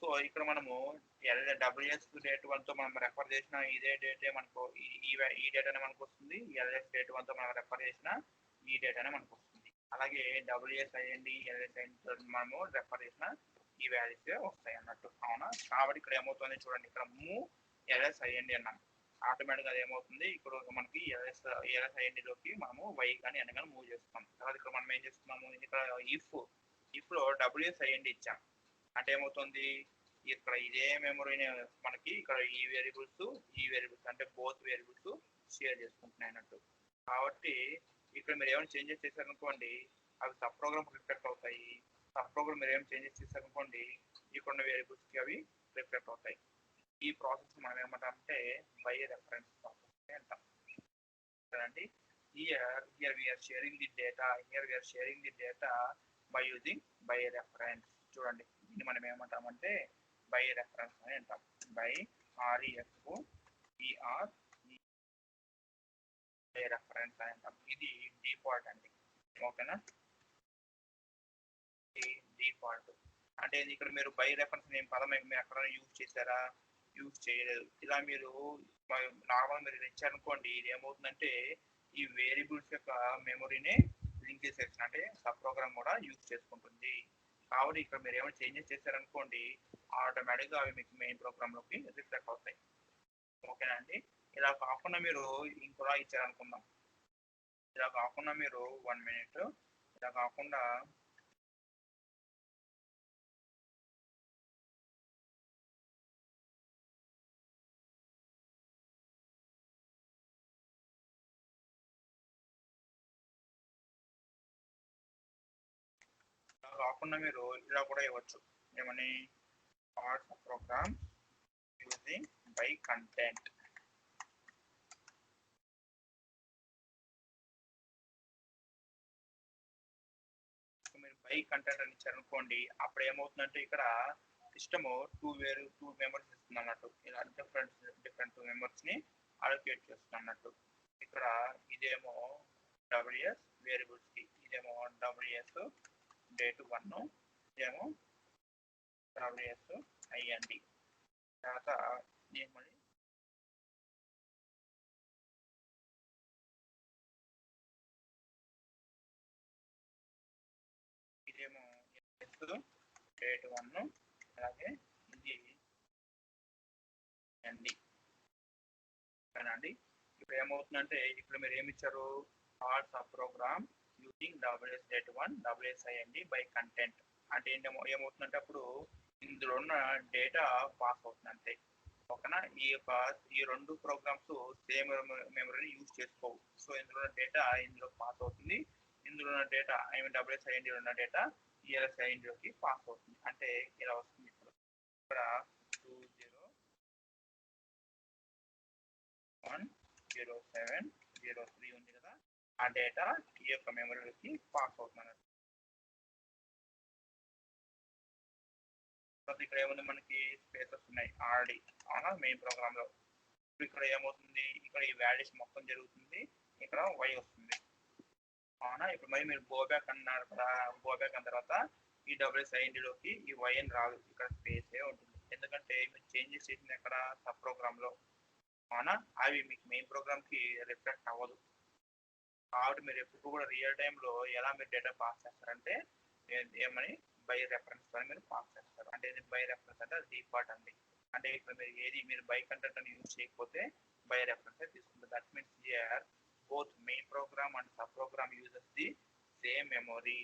సో ఇక్కడ మనము డబ్ల్యూఎస్ డేట్ 1తో మనం రెఫర్ చేసిన ఇదే డేటే మనకు ఈ డేటానే మనకు వస్తుంది. ఎల్ఎస్ డేట్ 1తో మనం రెఫర్ చేసిన ఈ డేటానే మనకు వస్తుంది. అలాగే డబ్ల్యూఎస్ అయ్యండి ఎల్ఎస్ అయ్యండి మనము రెఫర్ చేసిన ఈ వాల్యూస్ వస్తాయి అన్నట్టు. అవునా? కాబట్టి ఇక్కడ ఏమవుతుంది చూడండి, ఇక్కడ మూవ్ ఎల్ఎస్ అయ్యండి అన్నాం. ఆటోమేటిక్గా అది ఏమవుతుంది, ఇక్కడ మనకి ఎల్ఎస్ అయ్యండిలోకి మనము వై కానీ ఎన్ కానీ మూవ్ చేస్తున్నాం. తర్వాత ఇక్కడ మనం ఏం చేస్తున్నాము, ఇక్కడ ఇఫ్ లో డబ్ల్యూఎస్ అయ్యండి ఇచ్చాం అంటే ఏమవుతుంది, ఇక్కడ ఇదే మెమరీని మనకి ఇక్కడ ఈ వేరియబుల్స్ అంటే బోత్ వేరియబుల్స్ షేర్ చేసుకుంటున్నాయి అన్నట్టు. కాబట్టి ఇక్కడ మీరు ఏమైనా చేంజెస్ చేశారనుకోండి అవి సబ్ ప్రోగ్రామ్ రిఫ్లెక్ట్ అవుతాయి. సబ్ ప్రోగ్రామ్ మీరు ఏమైనా చేంజెస్ చేశారనుకోండి ఇక్కడ ఉన్న వేరియబుల్స్ కి అవి రిఫ్లెక్ట్ అవుతాయి. ఈ ప్రాసెస్ మనం ఏమంటామంటే బై రెఫరెన్స్ ప్రాసెస్ అంటాం. అండి here we are sharing the data by using by reference. చూడండి దీన్ని మనం ఏమంటామంటే బై రెఫరెన్స్ అని అంటాం. బై రెఫరెన్స్ అని అంటాం. ఇది డిఫాల్ట్ అండి. ఓకేనా? డిఫాల్ట్ అంటే ఇక్కడ మీరు బై రెఫరెన్స్ ఏం పదం మీరు ఎక్కడ యూజ్ చేశారా? యూజ్ చేయలేదు. ఇలా మీరు నార్మల్ మీరు ఇచ్చారనుకోండి ఇది ఏమవుతుందంటే ఈ వేరియబుల్స్ యొక్క మెమరీని లింక్ చేసేసిన అంటే సబ్ ప్రోగ్రామ్ కూడా యూజ్ చేసుకుంటుంది. కాబట్టి ఇక్కడ మీరు ఏమైనా చేంజెస్ చేశారనుకోండి ఆటోమేటిక్గా అవి మీకు మెయిన్ ప్రోగ్రామ్లోకి రిఫ్లెక్ట్ అవుతాయి. ఓకేనా అండి? ఇలా కాకుండా మీరు ఇంకోలా ఇచ్చారనుకుందాం. ఇలా కాకుండా మీరు 1 minute ఇలా కాకుండా మీరు ఇలా కూడా ఇవ్వచ్చు. ఏమని parts of program using by content. మీరు బై కంటెంట్ అని ఇచ్చారనుకోండి అప్పుడు ఏమవుతుందంటే ఇక్కడ సిస్టమ్ టూ మెంబర్స్ ఇస్తుంది అన్నట్టు. ఇలా డిఫరెంట్ 2 members ని అలొకేట్ చేస్తుంది అన్నట్టు. ఇక్కడ ఇదేమో డబ్ల్యూఎస్ వేరియబుల్స్ కి, ఇదేమో డబ్ల్యూఎస్ డేట్ 1, ఇదేమో డబ్ల్యూఎస్ అయ్యండి. తర్వాత మళ్ళీ ఇదేమో డేట్ 1 అలాగే ఇది అండి. అండి ఇప్పుడు ఏమవుతుందంటే ఇక్కడ మీరు ఏమి ఇచ్చారు, parts of program using WS date 1 WS అయ్యండి బై కంటెంట్ అంటే ఏమవుతుందంటే అప్పుడు ఇందులో ఉన్న డేటా పాస్ అవుతుంది అంతే. ఓకేనా? ఈ 2 ప్రోగ్రామ్స్ సేమ్ మెమరీని యూజ్ చేసుకోవు. సో ఇందులో ఉన్న డేటా ఇందులో పాస్ అవుతుంది. ఇందులో ఉన్న డేటా డబ్ల్యూఎస్ ఐఎన్డీ ఉన్న డేటా ఈఎల్ఎస్ ఐఎన్డీలోకి పాస్ అవుతుంది. అంటే ఇలా వస్తుంది. ఇక్కడ 20010703 ఉంది కదా, ఆ డేటా ఈ యొక్క మెమరీలోకి పాస్ అవుతుంది. ఇక్కడ ఏముంది మనకి స్పేసెస్ ఉన్నాయి ఆల్రెడీ అవునా మెయిన్ ప్రోగ్రామ్ లో. ఇక్కడ ఏమవుతుంది, ఇక్కడ ఈ వాల్యూస్ మొత్తం జరుగుతుంది, ఇక్కడ వై వస్తుంది అవునా. ఇప్పుడు మరి మీరు గోబ్యాక్ అన్నారు కదా, గోబ్యాక్ అన్న తర్వాత ఈ డబ్ల్యూఎస్ ఐఎన్డీలోకి ఈ వై అని రాదు, ఇక్కడ స్పేసే ఉంటుంది. ఎందుకంటే మీరు చేంజెస్ చేసింది ఎక్కడ సబ్ ప్రోగ్రామ్ లో అవునా, అవి మీకు మెయిన్ ప్రోగ్రామ్ కి రిఫ్లెక్ట్ అవ్వదు. కాబట్టి మీరు ఎప్పుడు కూడా రియల్ టైంలో ఎలా మీరు డేటా పాస్ చేస్తారంటే ఏమని బై రెఫరెన్స్ అని మీరు పాస్ చేస్తారు. అంటే బై రెఫరెన్స్ అంటే అది డిఫాల్ట్ అండి. అంటే ఇప్పుడు మీరు బై కంటెంట్ అని యూజ్ చేయకపోతే బై రెఫరెన్స్ తీసుకుంటారు. That means here both main program and subprogram uses the same memory.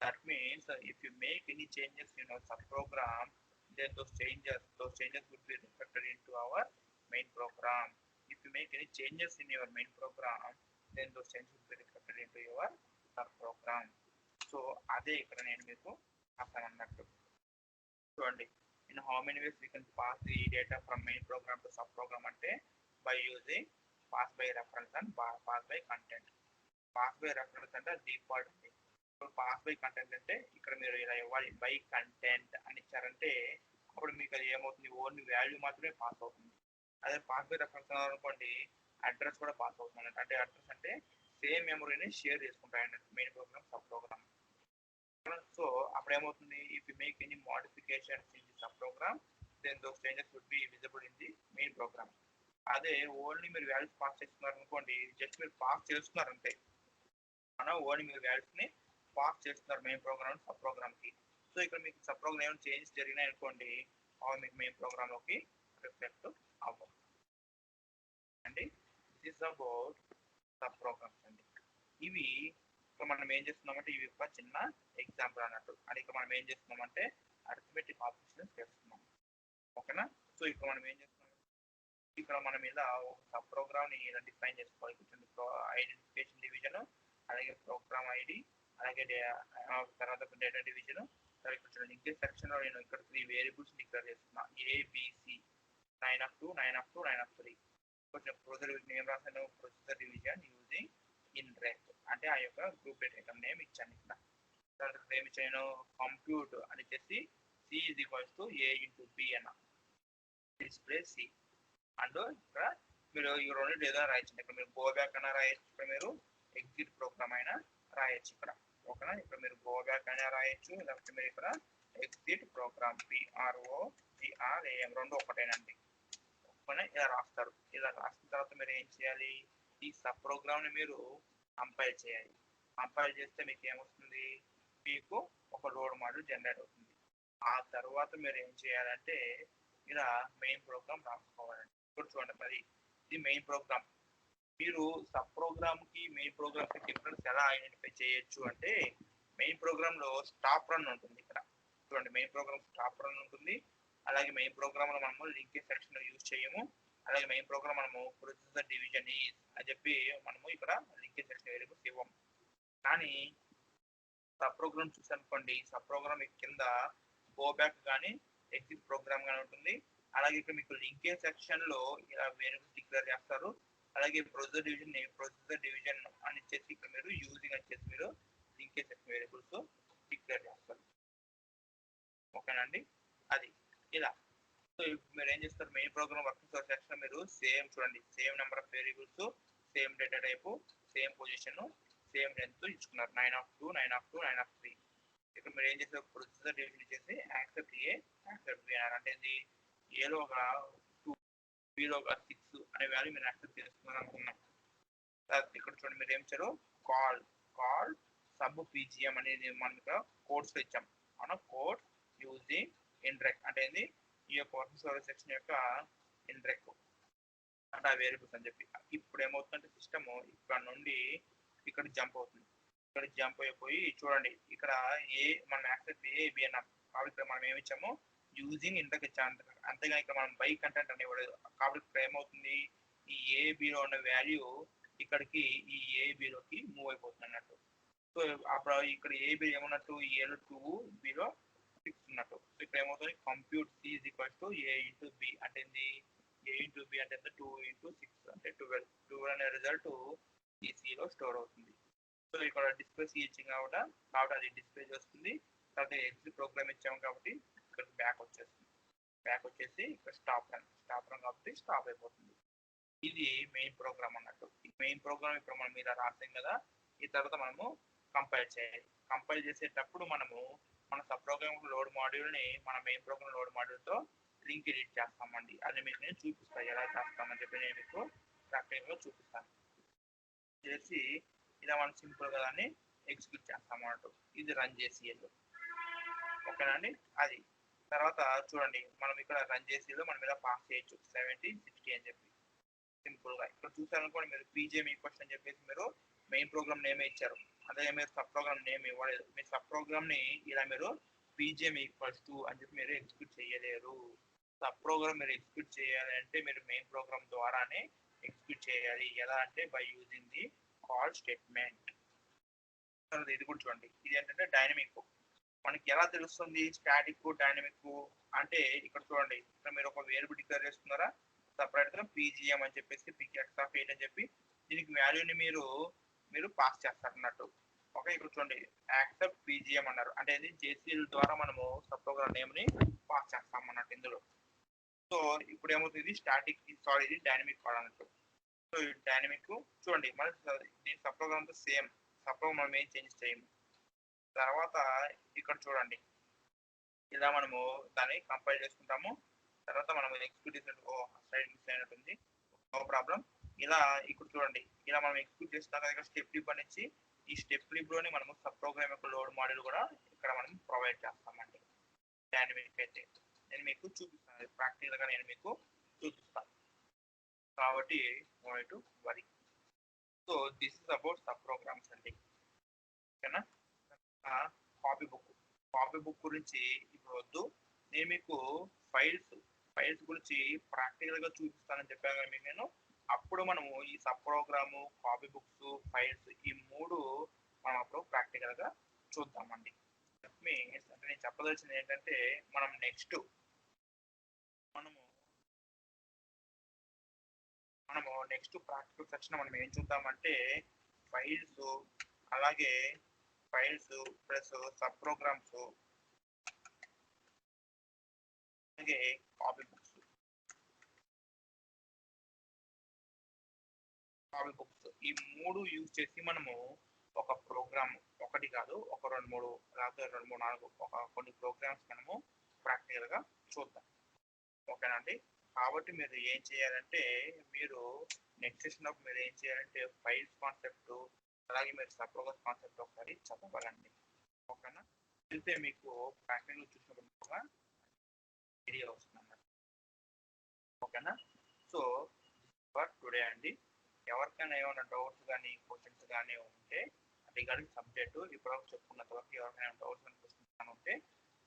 That means if you make any changes in our subprogram, then those changes would be reflected into our main program. If you make any changes in your main program, then those changes will be reflected into your subprogram. So అదే ఇక్కడ నేను మీకు అర్థం అన్నట్టు. చూడండి, in how many ways we can pass the data from main program to subprogram అంటే by using pass by reference and pass by content. Pass by reference అంటే డిఫాల్ట్ అండి. ఇప్పుడు పాస్ బై కంటెంట్ అంటే ఇక్కడ మీరు ఇలా ఇవ్వాలి బై కంటెంట్ అని ఇచ్చారంటే అప్పుడు మీకు అది ఏమవుతుంది, ఓన్లీ వాల్యూ మాత్రమే పాస్ అవుతుంది. అదే పాస్ బై రెఫరెన్స్ అనుకోండి అడ్రస్ కూడా పాస్ అవుతుంది. అంటే అడ్రస్ అంటే సేమ్ మెమరీని షేర్ చేసుకుంటాయండి main program sub program. So అప్పుడు ఏమవుతుంది, if you make any modifications in the sub program then those changes would be visible in the main program. అదే ఓన్లీ మీరు వాల్యూస్ పాస్ చేస్తున్నారు అనుకోండి, జస్ట్ మీరు పాస్ చేస్తున్నారు అంతే. ఓన్లీ మీరు వాల్యూస్ ని పాస్ చేస్తున్నారు మెయిన్ ప్రోగ్రామ్ సబ్ ప్రోగ్రామ్ కి. సో ఇక్కడ మీకు సబ్ ప్రోగ్రామ్ ఏమైనా చేంజెస్ జరిగినాయి అనుకోండి, అవి మీకు మెయిన్ ప్రోగ్రామ్ లోకి రిఫ్లెక్ట్ అవ్వవు అండి. దిస్ అబౌట్ సబ్ ప్రోగ్రామ్స్ అండి. ఇవి ఇక్కడ మనం ఏం చేస్తున్నామంటే ఇవి ఒక చిన్న ఎగ్జాంపుల్ అన్నట్టు. అది ఇక్కడ మనం ఏం చేస్తున్నామంటే అరిథమెటిక్ ఆపరేషన్స్ చేస్తున్నాం. ఓకేనా. సో ఇక్కడ మనం ఏం చేస్తున్నాం, ఇక్కడ మనం ఇలా ఒక సబ్ ప్రోగ్రామ్ ని ఇలా డిఫైన్ చేసుకోవాలి. ఐడెంటిఫికేషన్ డివిజన్, అలాగే ప్రోగ్రామ్ ఐడి, అలాగే తర్వాత డేటా డివిజన్. ఇక్కడ లింకేజ్ సెక్షన్ లో నేను ఇక్కడ 3 వేరియబుల్స్ డిక్లేర్ చేస్తున్నా, ఏబిసి 9 of 2 9 of 3. కొంచెం ప్రొసీజర్ నేమ్ రాసాను, ప్రొసీజర్ డివిజన్ యూజింగ్ ఇన్ రెక్ అంటే ఆ యొక్క గ్రూప్ డేటా ఐటమ్ నేమ్ ఇచ్చాను. ఇక్కడ ఏమి చేయను, కంప్యూట్ అని చెప్పి C is equals to A into B అన్న డిస్ప్లే సి. అండ్ ఇక్కడ మీరు ఈ రెండు ఏదైనా రాయొచ్చు. ఇక్కడ మీరు గో బ్యాక్ అయినా రాయొచ్చు, ఇక్కడ మీరు ఎగ్జిట్ ప్రోగ్రామ్ అయినా రాయొచ్చు ఇక్కడ. ఓకేనా. ఇక్కడ మీరు గో బ్యాక్ అయినా రాయొచ్చు, లేకపోతే మీరు ఇక్కడ ఎగ్జిట్ ప్రోగ్రామ్ PROGRAM రెండు ఒకటేనండి. ఓకేనా. ఇలా రాస్తారు. ఇలా రాసిన తర్వాత మీరు ఏం చేయాలి, ఈ సబ్ ప్రోగ్రామ్ ని మీరు కంపైల్ చేయాలి. కంపైల్ చేస్తే మీకు ఏమొస్తుంది, మీకు ఒక లోడ్ మోడల్ జనరేట్ అవుతుంది. ఆ తర్వాత మీరు ఏం చేయాలంటే ఇలా మెయిన్ ప్రోగ్రామ్ రాసుకోవాలండి. ఇప్పుడు చూడండి, మరి ఇది మెయిన్ ప్రోగ్రామ్. మీరు సబ్ ప్రోగ్రామ్ కి మెయిన్ ప్రోగ్రామ్ కి డిఫరెన్స్ ఎలా ఐడెంటిఫై చేయొచ్చు అంటే, మెయిన్ ప్రోగ్రామ్ లో స్టాప్ రన్ ఉంటుంది. ఇక్కడ చూడండి, మెయిన్ ప్రోగ్రామ్ స్టాప్ రన్ ఉంటుంది. అలాగే మెయిన్ ప్రోగ్రామ్ లో మనము లింకేజ్ సెక్షన్ యూజ్ చేయము. అలాగే మెయిన్ ప్రోగ్రామ్ మనము ప్రొసీజర్ డివిజన్ అని చెప్పి మనము ఇక్కడ లింకేజ్ సెక్షన్ వేరియబుల్స్ ఇవ్వము. కానీ సబ్ ప్రోగ్రామ్ చూసానుకోండి, సబ్ ప్రోగ్రామ్ కింద గో బ్యాక్ కానీ ఎగ్జిట్ ప్రోగ్రామ్ కానీ ఉంటుంది. అలాగే ఇక్కడ మీకు లింకేజ్ సెక్షన్ లో ఇలా వేరియబుల్స్ డిక్లేర్ చేస్తారు. అలాగే ప్రొసీజర్ డివిజన్ అని చెప్పి ఇక్కడ మీరు యూజింగ్ అని చెప్పి మీరు లింకేజ్ సెక్షన్ వేరియబుల్స్ డిక్లేర్ చేస్తారు. ఓకేనండి. అది ఇలా. సో ఇప్పుడు మీరు ఏం చేస్తారు, మెయిన్ ప్రోగ్రామ్ వర్కింగ్ సెక్షన్ మీరు సేమ్ చూడండి, same number of variables, same data type, same position, same length ఇచ్చుకున్నారు. 9 of 2 9 of 2 9 of 3. ఇక్కడ మీరు ఏం చేస్తారు, ప్రొసీజర్ డివిజన్ చేసి యాక్సెప్ట్ ఏ యాక్సెప్ట్ బి అన్నారు. అంటే ఏలో ఒక 2 బిలో ఒక 6 అనే వాల్యూ మీరు యాక్సెప్ట్ చేస్తున్నారు అనుకున్నాం. ఇక్కడ చూడండి, మీరు ఏం చేయారు, కాల్ సబ్ పీజిఎం అనేది మనం ఇక్కడ కోడ్స్ ఇచ్చాం. మన కోడ్ యూజింగ్ ఇండ్రెక్ అంటే ఈ యొక్క వర్కింగ్ సర్వర్ సెక్షన్ యొక్క ఇండ్రెక్ అంటే ఆ వేరియబుల్స్ అని చెప్పి. ఇప్పుడు ఏమవుతుందంటే సిస్టమ్ ఇక్కడ నుండి ఇక్కడ జంప్ అవుతుంది. ఇక్కడ జంప్ అయిపోయి చూడండి, ఇక్కడ మనం యాక్సెప్ట్ ఏబి అన్నాం కాబట్టి ఇక్కడ మనం ఏమి ఇచ్చాము, యూజింగ్ ఇండ్రెక్ ఇచ్చాము. అంతేగాని ఇక్కడ మనం బై కంటెంట్ అనేవాడు కాబట్టి ఇక్కడ ఏమవుతుంది, ఈ ఏబిలో ఉన్న వాల్యూ ఇక్కడికి ఈ ఏబిలోకి మూవ్ అయిపోతుంది అన్నట్టు. సో అప్పుడు ఇక్కడ ఏబి ఏమన్నట్టు, ఏలో 2 బిలో 6 ఉన్నట్టు. సో ఇక్కడ ఏమవుతుంది, compute C is equals to A into B అంటే ఏ ఇంటూ బి అంటే 2 into 6 అంటే 12 అనే రిజల్ట్ ఈ సిలో స్టోర్ అవుతుంది. సో ఇక్కడ డిస్ప్లే సి ఇచ్చింది కాబట్టి అది డిస్ప్లే చేస్తుంది. తర్వాత ఎగ్జిట్ ప్రోగ్రామ్ ఇచ్చాము కాబట్టి ఇక్కడ బ్యాక్ వచ్చేసి ఇక్కడ స్టాప్ రన్ కాబట్టి స్టాప్ అయిపోతుంది. ఇది మెయిన్ ప్రోగ్రామ్ అన్నట్టు. ఈ మెయిన్ ప్రోగ్రామ్ ఇప్పుడు మనం మీద రాసాం కదా, ఈ తర్వాత మనము కంపైల్ చేయాలి. కంపైల్ చేసేటప్పుడు మనము మన సబ్ ప్రోగ్రామ్ లోడ్ మాడ్యూల్ ని మన మెయిన్ ప్రోగ్రామ్ లోడ్ మాడ్యూల్ తో లింక్ ఎడిట్ చేస్తామండి. అది మీకు నేను చూపిస్తాను ఎలా చేస్తామని చెప్పి నేను మీకు ప్రాక్టికల్గా చూపిస్తాను. చేసి ఇలా మనం సింపుల్ గా దాన్ని ఎగ్జిక్యూట్ చేస్తాం అన్నట్టు. ఇది రన్ చేసి ఓకేనండి. అది తర్వాత చూడండి, మనం ఇక్కడ రన్ చేసి మనం ఇలా పాస్ చేయొచ్చు 70 60 అని చెప్పి సింపుల్ గా. ఇక్కడ చూసారనుకోండి, మీరు పీజేఎం ఈక్వల్స్ అని చెప్పేసి మీరు మెయిన్ ప్రోగ్రామ్ నేమ్ ఇచ్చారు, అదే మీరు సబ్ ప్రోగ్రామ్ నేమ్ ఇవ్వలేదు. మీ సబ్ ప్రోగ్రామ్ ని ఇలా మీరు పీజేఎం ఈక్వల్స్ టు అని చెప్పి మీరు ఎగ్జిక్యూట్ చేయలేరు. సబ్ ప్రోగ్రామ్ మీరు ఎగ్జిక్యూట్ చేయాలి అంటే మీరు మెయిన్ ప్రోగ్రామ్ ద్వారానే ఎగ్జిక్యూట్ చేయాలి. ఎలా అంటే by using the call statement. ఇది కూడా చూడండి, ఇది ఏంటంటే డైనమిక్. మనకి ఎలా తెలుస్తుంది స్టాటిక్ డైనమిక్ అంటే, ఇక్కడ చూడండి, ఇక్కడ మీరు ఒక వేరియబుల్ డిక్లేర్ చేస్తున్నారా సపరేట్ గా పీజీఎం అని చెప్పేసి pick(x(8) అని చెప్పి దీనికి వాల్యూని మీరు పాస్ చేస్తారు అన్నట్టు. ఓకే. ఇక్కడ చూడండి, యాక్సెప్ట్ పీజీఎం అన్నారు అంటే జేసీఎల్ ద్వారా మనము సబ్ ప్రోగ్రామ్ నేమ్ ని పాస్ చేస్తాం అన్నట్టు ఇందులో. సో ఇప్పుడు ఏమవుతుంది, ఇది డైనమిక్ కాల్ అన్నట్టు. సో ఈ డైనమిక్ చూడండి, మన దీని సబ్ ప్రోగ్రామ్ తో సేమ్. సబ్ ప్రోగ్రామ్ మనం ఏం చేంజ్ చేయము. తర్వాత ఇక్కడ చూడండి, ఇలా మనము దాన్ని కంపైల్ చేసుకుంటాము. తర్వాత మనం ఎగ్జిక్యూట్ చేసినట్టు సైడ్ మిస్ అయినట్టుంది, నో ప్రాబ్లం. ఇలా ఇక్కడ చూడండి, ఇలా మనం ఎగ్జిక్యూట్ చేస్తాం కదా స్టెప్ లిబ్ అనేసి. ఈ స్టెప్ లిబ్ లోని మనము సబ్ ప్రోగ్రామ్ యొక్క లోడ్ మాడ్యూల్ కూడా ఇక్కడ మనం ప్రొవైడ్ చేస్తామండి. డైనమిక్ అయితే నేను మీకు చూపిస్తాను, ప్రాక్టికల్ గా నేను మీకు చూపిస్తాను. కాబట్టి to worry. So this is about sub programs అండి, ఓకేనా. కాపీ బుక్ గురించి ఇప్పుడు వద్దు. నేను మీకు ఫైల్స్ గురించి ప్రాక్టికల్ గా చూపిస్తానని చెప్పాను కదా మీకు నేను. అప్పుడు మనము ఈ sub program, copy books, files ఈ మూడు మనం అప్పుడు ప్రాక్టికల్ గా చూద్దామండి. మీన్స్ అంటే నేను చెప్పదలసింది ఏంటంటే, మనము నెక్స్ట్ ప్రాక్టికల్ సెక్షన్ మనం ఏం చూద్దామంటే, ఫైల్స్, అలాగే ఫైల్స్ ప్లస్ సబ్ ప్రోగ్రామ్స్, అలాగే కాపీ బుక్స్ ఈ మూడు యూజ్ చేసి మనము ఒక ప్రోగ్రామ్, ఒకటి కాదు ఒక 2-3 లేకపోతే 2-3-4 కొన్ని ప్రోగ్రామ్స్ మనము ప్రాక్టికల్ గా చూద్దాం, ఓకేనా అండి. కాబట్టి మీరు ఏం చేయాలంటే, మీరు నెక్స్ట్ సెషన్ అప్పుడు మీరు ఏం చేయాలంటే ఫైల్స్ కాన్సెప్ట్, అలాగే మీరు సబ్ ప్రోగ్రామ్స్ కాన్సెప్ట్ ఒకసారి చదవాలండి, ఓకేనా. అయితే మీకు ప్రాక్టికల్ చూసినప్పుడు ఐడియా వస్తుంది, ఓకేనా. సో ఫర్ టుడే అండి, ఎవరికైనా ఏమైనా డౌట్స్ కానీ క్వశ్చన్స్ కానీ ఉంటే రిగార్డింగ్ సబ్జెక్టు ఇప్పుడు చెప్పుకున్నంత వరకు ఎవరికైనా డౌట్స్ కానీ క్వశ్చన్స్ కానీ ఉంటే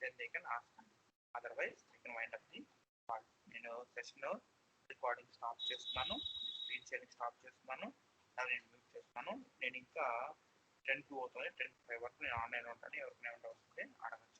దెన్ దే కెన్ ఆస్క్ అండి. Otherwise you can wind up the part. నేను సెషన్ రికార్డింగ్ స్టాప్ చేస్తున్నాను, స్క్రీన్ షేరింగ్ స్టాప్ చేస్తున్నాను, అది నేను మ్యూట్ చేస్తున్నాను. నేను ఇంకా 10 to అవుతుంది, 10 to 5 వరకు నేను ఆన్లైన్ ఉంటాను. ఎవరికైనా డౌట్స్ ఉంటే అడగండి.